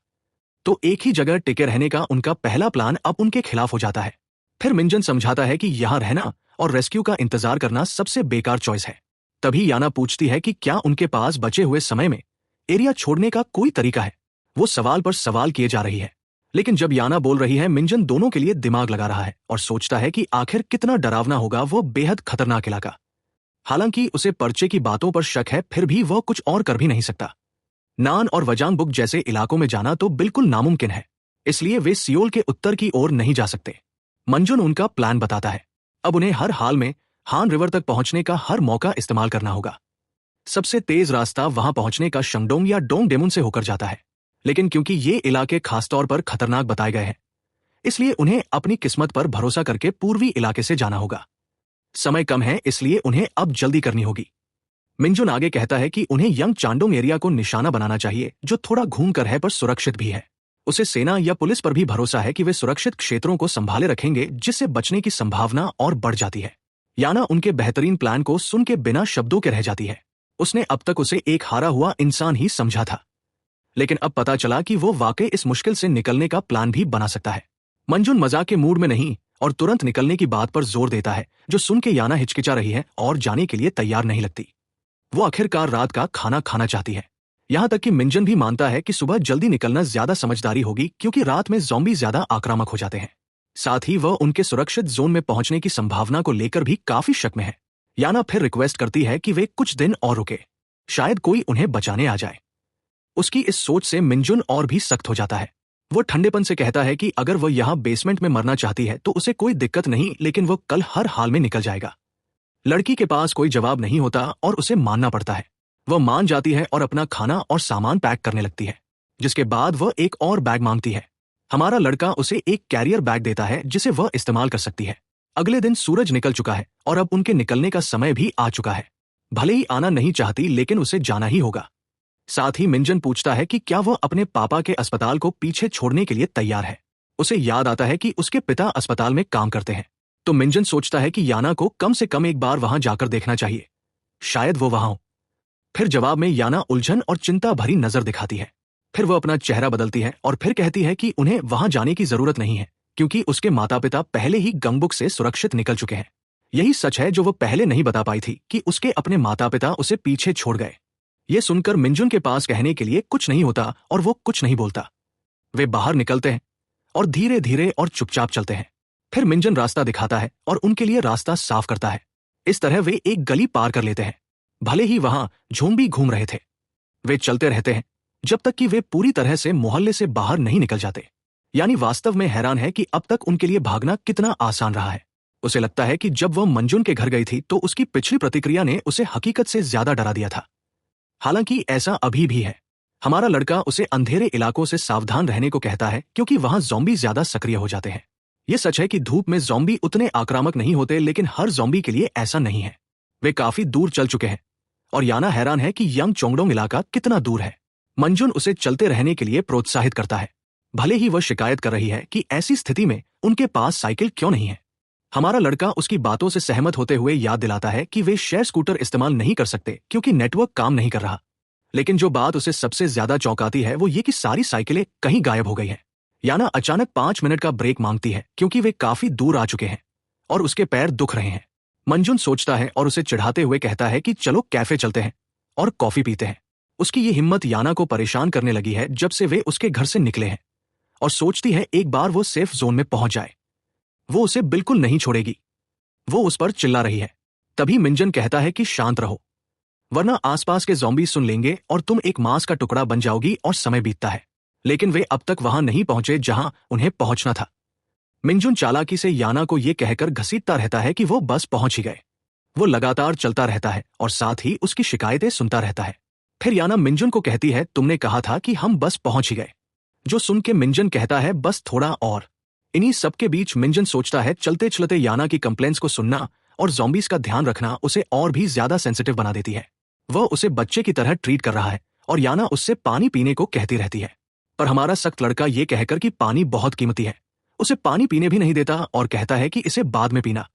तो एक ही जगह टिके रहने का उनका पहला प्लान अब उनके खिलाफ हो जाता है। फिर मिंजन समझाता है कि यहां रहना और रेस्क्यू का इंतजार करना सबसे बेकार चॉइस है। तभी याना पूछती है कि क्या उनके पास बचे हुए समय में एरिया छोड़ने का कोई तरीका है। वो सवाल पर सवाल किए जा रही है, लेकिन जब याना बोल रही है, मिंजन दोनों के लिए दिमाग लगा रहा है और सोचता है कि आखिर कितना डरावना होगा वो बेहद खतरनाक इलाका। हालांकि उसे पर्चे की बातों पर शक है, फिर भी वह कुछ और कर भी नहीं सकता। नान और वजांगबुक जैसे इलाकों में जाना तो बिल्कुल नामुमकिन है, इसलिए वे सियोल के उत्तर की ओर नहीं जा सकते। मंजुन उनका प्लान बताता है। अब उन्हें हर हाल में हान रिवर तक पहुंचने का हर मौका इस्तेमाल करना होगा। सबसे तेज रास्ता वहां पहुंचने का शंगडोंग या डोंगडेमुन से होकर जाता है, लेकिन क्योंकि ये इलाके खासतौर पर खतरनाक बताए गए हैं, इसलिए उन्हें अपनी किस्मत पर भरोसा करके पूर्वी इलाके से जाना होगा। समय कम है, इसलिए उन्हें अब जल्दी करनी होगी। मिंजुन आगे कहता है कि उन्हें यंग चांडोंग एरिया को निशाना बनाना चाहिए, जो थोड़ा घूम कर है पर सुरक्षित भी है। उसे सेना या पुलिस पर भी भरोसा है कि वे सुरक्षित क्षेत्रों को संभाले रखेंगे, जिससे बचने की संभावना और बढ़ जाती है। याना उनके बेहतरीन प्लान को सुन के बिना शब्दों के रह जाती है। उसने अब तक उसे एक हारा हुआ इंसान ही समझा था, लेकिन अब पता चला कि वो वाकई इस मुश्किल से निकलने का प्लान भी बना सकता है। मंजुन मजाक के मूड में नहीं और तुरंत निकलने की बात पर जोर देता है, जो सुन के याना हिचकिचा रही है और जाने के लिए तैयार नहीं लगती। वो आखिरकार रात का खाना खाना चाहती है। यहां तक कि मिंजन भी मानता है कि सुबह जल्दी निकलना ज्यादा समझदारी होगी, क्योंकि रात में ज़ॉम्बी ज्यादा आक्रामक हो जाते हैं। साथ ही वह उनके सुरक्षित जोन में पहुंचने की संभावना को लेकर भी काफी शक में है। याना फिर रिक्वेस्ट करती है कि वे कुछ दिन और रुके, शायद कोई उन्हें बचाने आ जाए। उसकी इस सोच से मिंजुन और भी सख्त हो जाता है। वो ठंडेपन से कहता है कि अगर वह यहाँ बेसमेंट में मरना चाहती है तो उसे कोई दिक्कत नहीं, लेकिन वो कल हर हाल में निकल जाएगा। लड़की के पास कोई जवाब नहीं होता और उसे मानना पड़ता है। वह मान जाती है और अपना खाना और सामान पैक करने लगती है, जिसके बाद वह एक और बैग मांगती है। हमारा लड़का उसे एक कैरियर बैग देता है, जिसे वह इस्तेमाल कर सकती है। अगले दिन सूरज निकल चुका है और अब उनके निकलने का समय भी आ चुका है। भले ही आना नहीं चाहती, लेकिन उसे जाना ही होगा। साथ ही मिंजन पूछता है कि क्या वह अपने पापा के अस्पताल को पीछे छोड़ने के लिए तैयार है। उसे याद आता है कि उसके पिता अस्पताल में काम करते हैं, तो मिंजन सोचता है कि याना को कम से कम एक बार वहां जाकर देखना चाहिए, शायद वो वहां हो। फिर जवाब में याना उलझन और चिंता भरी नजर दिखाती है। फिर वह अपना चेहरा बदलती है और फिर कहती है कि उन्हें वहां जाने की जरूरत नहीं है, क्योंकि उसके माता पिता पहले ही गंगबुक से सुरक्षित निकल चुके हैं। यही सच है जो वह पहले नहीं बता पाई थी कि उसके अपने माता पिता उसे पीछे छोड़ गए। ये सुनकर मिंजुन के पास कहने के लिए कुछ नहीं होता और वो कुछ नहीं बोलता। वे बाहर निकलते हैं और धीरे धीरे और चुपचाप चलते हैं। फिर मिंजन रास्ता दिखाता है और उनके लिए रास्ता साफ करता है। इस तरह वे एक गली पार कर लेते हैं। भले ही वहां ज़ॉम्बी घूम रहे थे, वे चलते रहते हैं जब तक कि वे पूरी तरह से मोहल्ले से बाहर नहीं निकल जाते। यानी वास्तव में हैरान है कि अब तक उनके लिए भागना कितना आसान रहा है। उसे लगता है कि जब वह मंजुन के घर गई थी तो उसकी पिछली प्रतिक्रिया ने उसे हकीकत से ज्यादा डरा दिया था। हालांकि ऐसा अभी भी है। हमारा लड़का उसे अंधेरे इलाकों से सावधान रहने को कहता है क्योंकि वहां ज़ॉम्बी ज्यादा सक्रिय हो जाते हैं। यह सच है कि धूप में ज़ॉम्बी उतने आक्रामक नहीं होते, लेकिन हर ज़ॉम्बी के लिए ऐसा नहीं है। वे काफी दूर चल चुके हैं और याना हैरान है कि यंग चोंगडोंग इलाका कितना दूर है। मंजुन उसे चलते रहने के लिए प्रोत्साहित करता है, भले ही वह शिकायत कर रही है कि ऐसी स्थिति में उनके पास साइकिल क्यों नहीं है। हमारा लड़का उसकी बातों से सहमत होते हुए याद दिलाता है कि वे शेयर स्कूटर इस्तेमाल नहीं कर सकते क्योंकि नेटवर्क काम नहीं कर रहा। लेकिन जो बात उसे सबसे ज्यादा चौंकाती है वो ये कि सारी साइकिलें कहीं गायब हो गई हैं। याना अचानक 5 मिनट का ब्रेक मांगती है क्योंकि वे काफी दूर आ चुके हैं और उसके पैर दुख रहे हैं। मंजुन सोचता है और उसे चिढ़ाते हुए कहता है कि चलो कैफे चलते हैं और कॉफी पीते हैं। उसकी ये हिम्मत याना को परेशान करने लगी है जब से वे उसके घर से निकले हैं और सोचती है एक बार वो सेफ जोन में पहुंच जाए, वो उसे बिल्कुल नहीं छोड़ेगी। वो उस पर चिल्ला रही है। तभी मिंजन कहता है कि शांत रहो, वरना आसपास के ज़ॉम्बी सुन लेंगे और तुम एक मांस का टुकड़ा बन जाओगी और समय बीतता है। लेकिन वे अब तक वहां नहीं पहुंचे जहां उन्हें पहुंचना था। मिंजुन चालाकी से याना को यह कहकर घसीटता रहता है कि वो बस पहुंच ही गए। वो लगातार चलता रहता है और साथ ही उसकी शिकायतें सुनता रहता है। फिर याना मिंजुन को कहती है, तुमने कहा था कि हम बस पहुंच ही गए। जो सुन के मिंजन कहता है, बस थोड़ा और। इन्हीं सबके बीच मिंजन सोचता है चलते चलते याना की कंप्लेंट्स को सुनना और ज़ॉम्बीज का ध्यान रखना उसे और भी ज्यादा सेंसिटिव बना देती है। वह उसे बच्चे की तरह ट्रीट कर रहा है और याना उससे पानी पीने को कहती रहती है, पर हमारा सख्त लड़का ये कहकर कि पानी बहुत कीमती है, उसे पानी पीने भी नहीं देता और कहता है कि इसे बाद में पीना।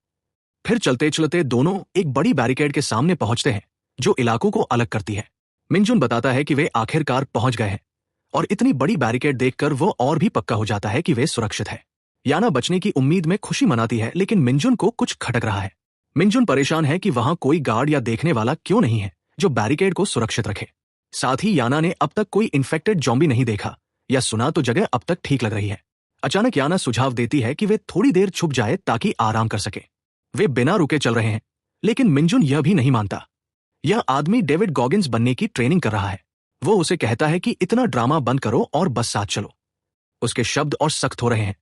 फिर चलते चलते दोनों एक बड़ी बैरिकेड के सामने पहुंचते हैं जो इलाकों को अलग करती है। मिंजुन बताता है कि वे आखिरकार पहुंच गए हैं और इतनी बड़ी बैरिकेड देखकर वो और भी पक्का हो जाता है कि वे सुरक्षित है। याना बचने की उम्मीद में खुशी मनाती है, लेकिन मिंजुन को कुछ खटक रहा है। मिंजुन परेशान है कि वहां कोई गार्ड या देखने वाला क्यों नहीं है जो बैरिकेड को सुरक्षित रखे। साथ ही याना ने अब तक कोई इन्फेक्टेड ज़ॉम्बी नहीं देखा या सुना, तो जगह अब तक ठीक लग रही है। अचानक याना सुझाव देती है कि वे थोड़ी देर छुप जाए ताकि आराम कर सके। वे बिना रुके चल रहे हैं, लेकिन मिंजुन यह भी नहीं मानता। यह आदमी डेविड गॉगिंस बनने की ट्रेनिंग कर रहा है। वो उसे कहता है कि इतना ड्रामा बंद करो और बस साथ चलो। उसके शब्द और सख्त हो रहे हैं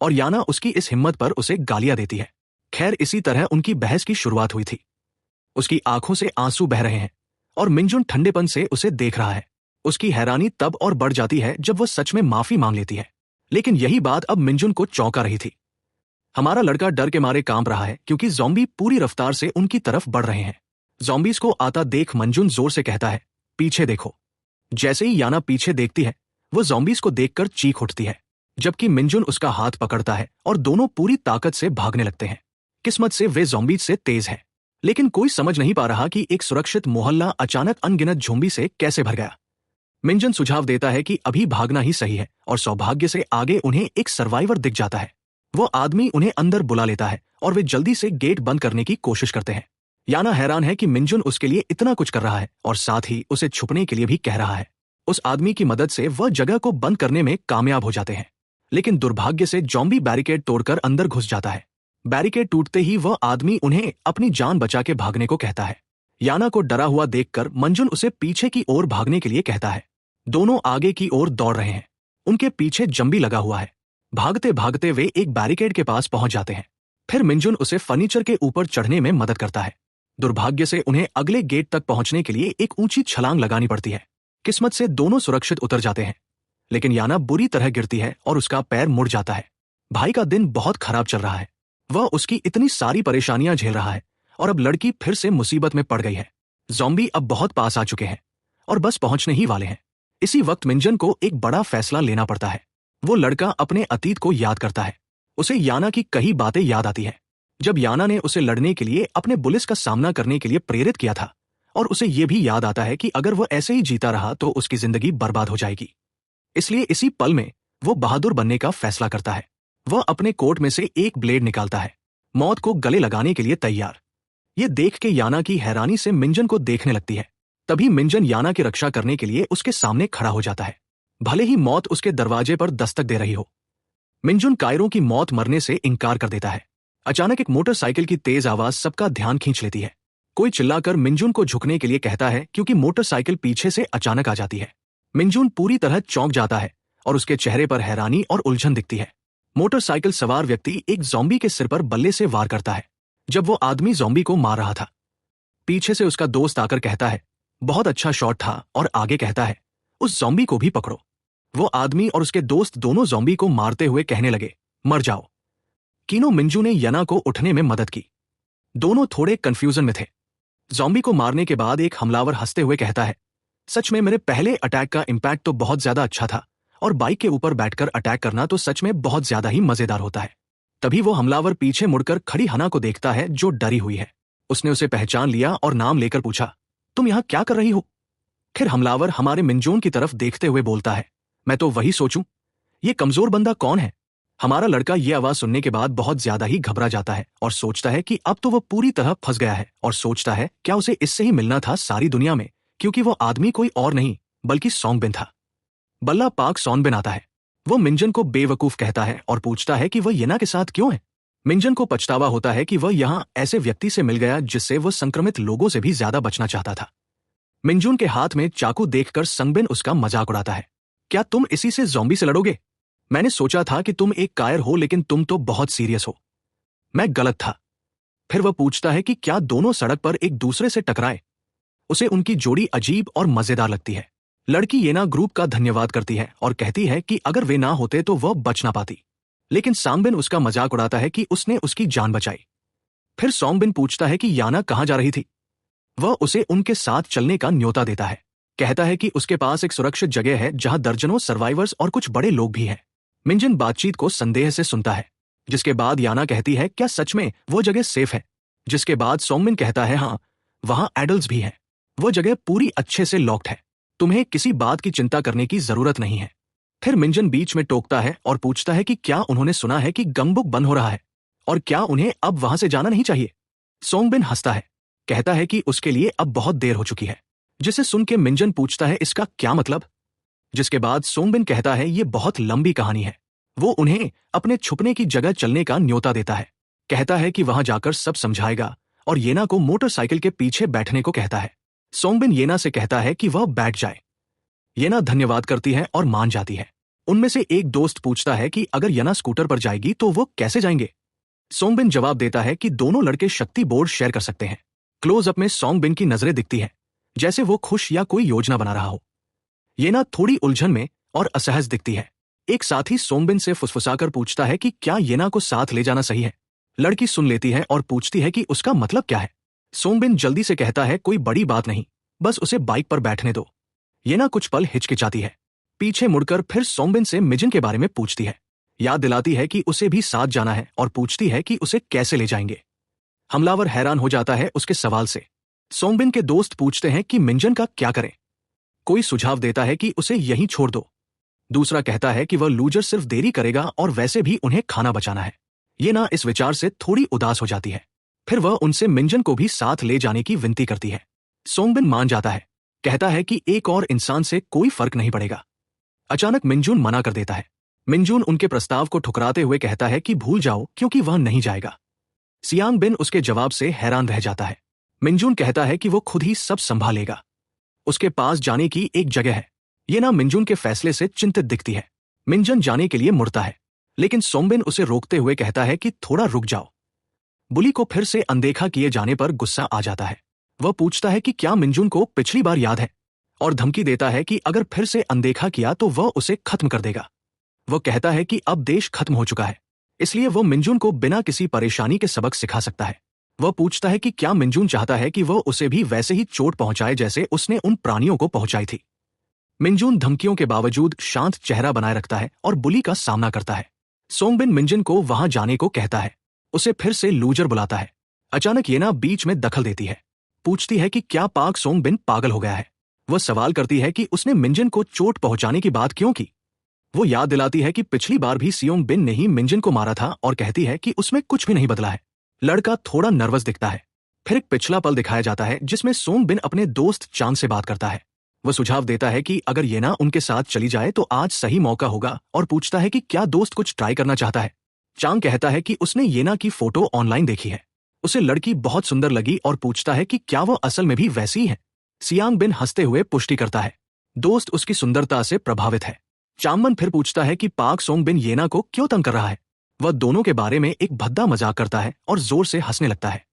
और याना उसकी इस हिम्मत पर उसे गालियां देती है। खैर, इसी तरह उनकी बहस की शुरुआत हुई थी। उसकी आंखों से आंसू बह रहे हैं और मिंजुन ठंडेपन से उसे देख रहा है। उसकी हैरानी तब और बढ़ जाती है जब वह सच में माफी मांग लेती है, लेकिन यही बात अब मिंजुन को चौंका रही थी। हमारा लड़का डर के मारे कांप रहा है क्योंकि ज़ॉम्बी पूरी रफ्तार से उनकी तरफ बढ़ रहे हैं। ज़ॉम्बीज को आता देख मंजुन जोर से कहता है, पीछे देखो। जैसे ही याना पीछे देखती है, वो ज़ॉम्बीज को देखकर चीख उठती है, जबकि मिंजुन उसका हाथ पकड़ता है और दोनों पूरी ताकत से भागने लगते हैं। किस्मत से वे ज़ॉम्बीज से तेज है, लेकिन कोई समझ नहीं पा रहा कि एक सुरक्षित मोहल्ला अचानक अनगिनत ज़ॉम्बी से कैसे भर गया। मिंजन सुझाव देता है कि अभी भागना ही सही है और सौभाग्य से आगे उन्हें एक सर्वाइवर दिख जाता है। वो आदमी उन्हें अंदर बुला लेता है और वे जल्दी से गेट बंद करने की कोशिश करते हैं। याना हैरान है कि मिंजुन उसके लिए इतना कुछ कर रहा है और साथ ही उसे छुपने के लिए भी कह रहा है। उस आदमी की मदद से वह जगह को बंद करने में कामयाब हो जाते हैं, लेकिन दुर्भाग्य से ज़ॉम्बी बैरिकेड तोड़कर अंदर घुस जाता है। बैरिकेड टूटते ही वह आदमी उन्हें अपनी जान बचा के भागने को कहता है। याना को डरा हुआ देखकर मंजुन उसे पीछे की ओर भागने के लिए कहता है। दोनों आगे की ओर दौड़ रहे हैं, उनके पीछे ज़ॉम्बी लगा हुआ है। भागते भागते वे एक बैरिकेड के पास पहुंच जाते हैं। फिर मिंजुन उसे फर्नीचर के ऊपर चढ़ने में मदद करता है। दुर्भाग्य से उन्हें अगले गेट तक पहुंचने के लिए एक ऊंची छलांग लगानी पड़ती है। किस्मत से दोनों सुरक्षित उतर जाते हैं, लेकिन याना बुरी तरह गिरती है और उसका पैर मुड़ जाता है। भाई का दिन बहुत खराब चल रहा है। वह उसकी इतनी सारी परेशानियां झेल रहा है और अब लड़की फिर से मुसीबत में पड़ गई है। ज़ॉम्बी अब बहुत पास आ चुके हैं और बस पहुंचने ही वाले हैं। इसी वक्त मिंजन को एक बड़ा फैसला लेना पड़ता है। वो लड़का अपने अतीत को याद करता है। उसे याना की कई बातें याद आती है, जब याना ने उसे लड़ने के लिए अपने बुलिस का सामना करने के लिए प्रेरित किया था। और उसे यह भी याद आता है कि अगर वह ऐसे ही जीता रहा तो उसकी जिंदगी बर्बाद हो जाएगी। इसलिए इसी पल में वो बहादुर बनने का फैसला करता है। वह अपने कोट में से एक ब्लेड निकालता है, मौत को गले लगाने के लिए तैयार। ये देख के याना की हैरानी से मिंजन को देखने लगती है। तभी मिंजन याना की रक्षा करने के लिए उसके सामने खड़ा हो जाता है, भले ही मौत उसके दरवाजे पर दस्तक दे रही हो। मिंजुन कायरो की मौत मरने से इनकार कर देता है। अचानक एक मोटरसाइकिल की तेज आवाज सबका ध्यान खींच लेती है। कोई चिल्लाकर मिंजुन को झुकने के लिए कहता है क्योंकि मोटरसाइकिल पीछे से अचानक आ जाती है। मिंजुन पूरी तरह चौंक जाता है और उसके चेहरे पर हैरानी और उलझन दिखती है। मोटरसाइकिल सवार व्यक्ति एक ज़ॉम्बी के सिर पर बल्ले से वार करता है जब वो आदमी ज़ॉम्बी को मार रहा था। पीछे से उसका दोस्त आकर कहता है, बहुत अच्छा शॉट था, और आगे कहता है, उस ज़ॉम्बी को भी पकड़ो। वो आदमी और उसके दोस्त दोनों ज़ॉम्बी को मारते हुए कहने लगे, मर जाओ। कीनो मिंजू ने याना को उठने में मदद की। दोनों थोड़े कंफ्यूजन में थे। ज़ॉम्बी को मारने के बाद एक हमलावर हंसते हुए कहता है, सच में मेरे पहले अटैक का इम्पैक्ट तो बहुत ज्यादा अच्छा था, और बाइक के ऊपर बैठकर अटैक करना तो सच में बहुत ज्यादा ही मजेदार होता है। तभी वो हमलावर पीछे मुड़कर खड़ी हना को देखता है जो डरी हुई है। उसने उसे पहचान लिया और नाम लेकर पूछा, तुम यहां क्या कर रही हो? फिर हमलावर हमारे मिंजोन की तरफ देखते हुए बोलता है, मैं तो वही सोचूं, ये कमजोर बंदा कौन है? हमारा लड़का ये आवाज सुनने के बाद बहुत ज्यादा ही घबरा जाता है और सोचता है कि अब तो वो पूरी तरह फंस गया है, और सोचता है क्या उसे इससे ही मिलना था सारी दुनिया में, क्योंकि वो आदमी कोई और नहीं बल्कि सोंगबिन था। बल्ला पाक सोंगबिन आता है। वो मिंजन को बेवकूफ कहता है और पूछता है कि वह येना के साथ क्यों है। मिंजन को पछतावा होता है कि वह यहाँ ऐसे व्यक्ति से मिल गया जिससे वह संक्रमित लोगों से भी ज्यादा बचना चाहता था। मिंजुन के हाथ में चाकू देखकर संगबिन उसका मजाक उड़ाता है, क्या तुम इसी से ज़ॉम्बी से लड़ोगे? मैंने सोचा था कि तुम एक कायर हो, लेकिन तुम तो बहुत सीरियस हो। मैं गलत था। फिर वह पूछता है कि क्या दोनों सड़क पर एक दूसरे से टकराए। उसे उनकी जोड़ी अजीब और मजेदार लगती है। लड़की येना ग्रुप का धन्यवाद करती है और कहती है कि अगर वे ना होते तो वह बच ना पाती, लेकिन सांगबिन उसका मजाक उड़ाता है कि उसने उसकी जान बचाई। फिर सोंगबिन पूछता है कि याना कहाँ जा रही थी। वह उसे उनके साथ चलने का न्योता देता है, कहता है कि उसके पास एक सुरक्षित जगह है जहां दर्जनों सर्वाइवर्स और कुछ बड़े लोग भी हैं। मिंजन बातचीत को संदेह से सुनता है, जिसके बाद याना कहती है, क्या सच में वो जगह सेफ है? जिसके बाद सोंगबिन कहता है, हाँ, वहां एडल्ट्स भी हैं। वो जगह पूरी अच्छे से लॉक्ड है, तुम्हें किसी बात की चिंता करने की जरूरत नहीं है। फिर मिंजन बीच में टोकता है और पूछता है कि क्या उन्होंने सुना है कि गंगबुक बंद हो रहा है, और क्या उन्हें अब वहां से जाना नहीं चाहिए? सोंगबिन हंसता है, कहता है कि उसके लिए अब बहुत देर हो चुकी है, जिसे सुन के मिंजन पूछता है, इसका क्या मतलब? जिसके बाद सोंगबिन कहता है, ये बहुत लंबी कहानी है। वो उन्हें अपने छुपने की जगह चलने का न्योता देता है, कहता है कि वहां जाकर सब समझाएगा, और येना को मोटरसाइकिल के पीछे बैठने को कहता है। सोंगबिन येना से कहता है कि वह बैठ जाए। येना धन्यवाद करती है और मान जाती है। उनमें से एक दोस्त पूछता है कि अगर येना स्कूटर पर जाएगी तो वो कैसे जाएंगे? सोंगबिन जवाब देता है कि दोनों लड़के शक्ति बोर्ड शेयर कर सकते हैं। क्लोजअप में सोंगबिन की नजरें दिखती है, जैसे वो खुश या कोई योजना बना रहा हो। येना थोड़ी उलझन में और असहज दिखती है। एक साथी सोंगबिन से फुसफुसाकर पूछता है कि क्या येना को साथ ले जाना सही है। लड़की सुन लेती है और पूछती है कि उसका मतलब क्या है। सोंगबिन जल्दी से कहता है, कोई बड़ी बात नहीं, बस उसे बाइक पर बैठने दो। येना कुछ पल हिचकिचाती है, पीछे मुड़कर फिर सोंगबिन से मिंजन के बारे में पूछती है, याद दिलाती है कि उसे भी साथ जाना है और पूछती है कि उसे कैसे ले जाएंगे। हमलावर हैरान हो जाता है उसके सवाल से। सोंगबिन के दोस्त पूछते हैं कि मिंजन का क्या करें। कोई सुझाव देता है कि उसे यहीं छोड़ दो। दूसरा कहता है कि वह लूजर सिर्फ देरी करेगा और वैसे भी उन्हें खाना बचाना है। येना इस विचार से थोड़ी उदास हो जाती है। फिर वह उनसे मिंजन को भी साथ ले जाने की विनती करती है। सोंगबिन मान जाता है, कहता है कि एक और इंसान से कोई फर्क नहीं पड़ेगा। अचानक मिंजुन मना कर देता है। मिंजुन उनके प्रस्ताव को ठुकराते हुए कहता है कि भूल जाओ, क्योंकि वह नहीं जाएगा। सियांगबिन उसके जवाब से हैरान रह जाता है। मिंजुन कहता है कि वो खुद ही सब संभालेगा। उसके पास जाने की एक जगह है। येना मिंजुन के फैसले से चिंतित दिखती है। मिंजन जाने के लिए मुड़ता है, लेकिन सोंगबिन उसे रोकते हुए कहता है कि थोड़ा रुक जाओ। बुली को फिर से अनदेखा किए जाने पर गुस्सा आ जाता है। वह पूछता है कि क्या मिंजुन को पिछली बार याद है, और धमकी देता है कि अगर फिर से अनदेखा किया तो वह उसे खत्म कर देगा। वह कहता है कि अब देश खत्म हो चुका है, इसलिए वह मिंजुन को बिना किसी परेशानी के सबक सिखा सकता है। वह पूछता है कि क्या मिंजून चाहता है कि वह उसे भी वैसे ही चोट पहुंचाए जैसे उसने उन प्राणियों को पहुंचाई थी। मिंजून धमकियों के बावजूद शांत चेहरा बनाए रखता है और बुली का सामना करता है। सोंगबिन मिंजन को वहां जाने को कहता है, उसे फिर से लूजर बुलाता है। अचानक येना बीच में दखल देती है, पूछती है कि क्या पाक सोंगबिन पागल हो गया है। वह सवाल करती है कि उसने मिंजन को चोट पहुंचाने की बात क्यों की। वो याद दिलाती है कि पिछली बार भी सियोंग बिन ने ही मिंजन को मारा था और कहती है कि उसमें कुछ भी नहीं बदला है। लड़का थोड़ा नर्वस दिखता है। फिर एक पिछला पल दिखाया जाता है जिसमें सोंग बिन अपने दोस्त चांग से बात करता है। वह सुझाव देता है कि अगर येना उनके साथ चली जाए तो आज सही मौका होगा और पूछता है कि क्या दोस्त कुछ ट्राई करना चाहता है। चांग कहता है कि उसने येना की फोटो ऑनलाइन देखी है, उसे लड़की बहुत सुंदर लगी और पूछता है कि क्या वह असल में भी वैसी ही है। सियांग बिन हंसते हुए पुष्टि करता है, दोस्त उसकी सुंदरता से प्रभावित है। चांगमन फिर पूछता है कि पाक सोंग बिन येना को क्यों तंग कर रहा है। वह दोनों के बारे में एक भद्दा मजाक करता है और जोर से हंसने लगता है।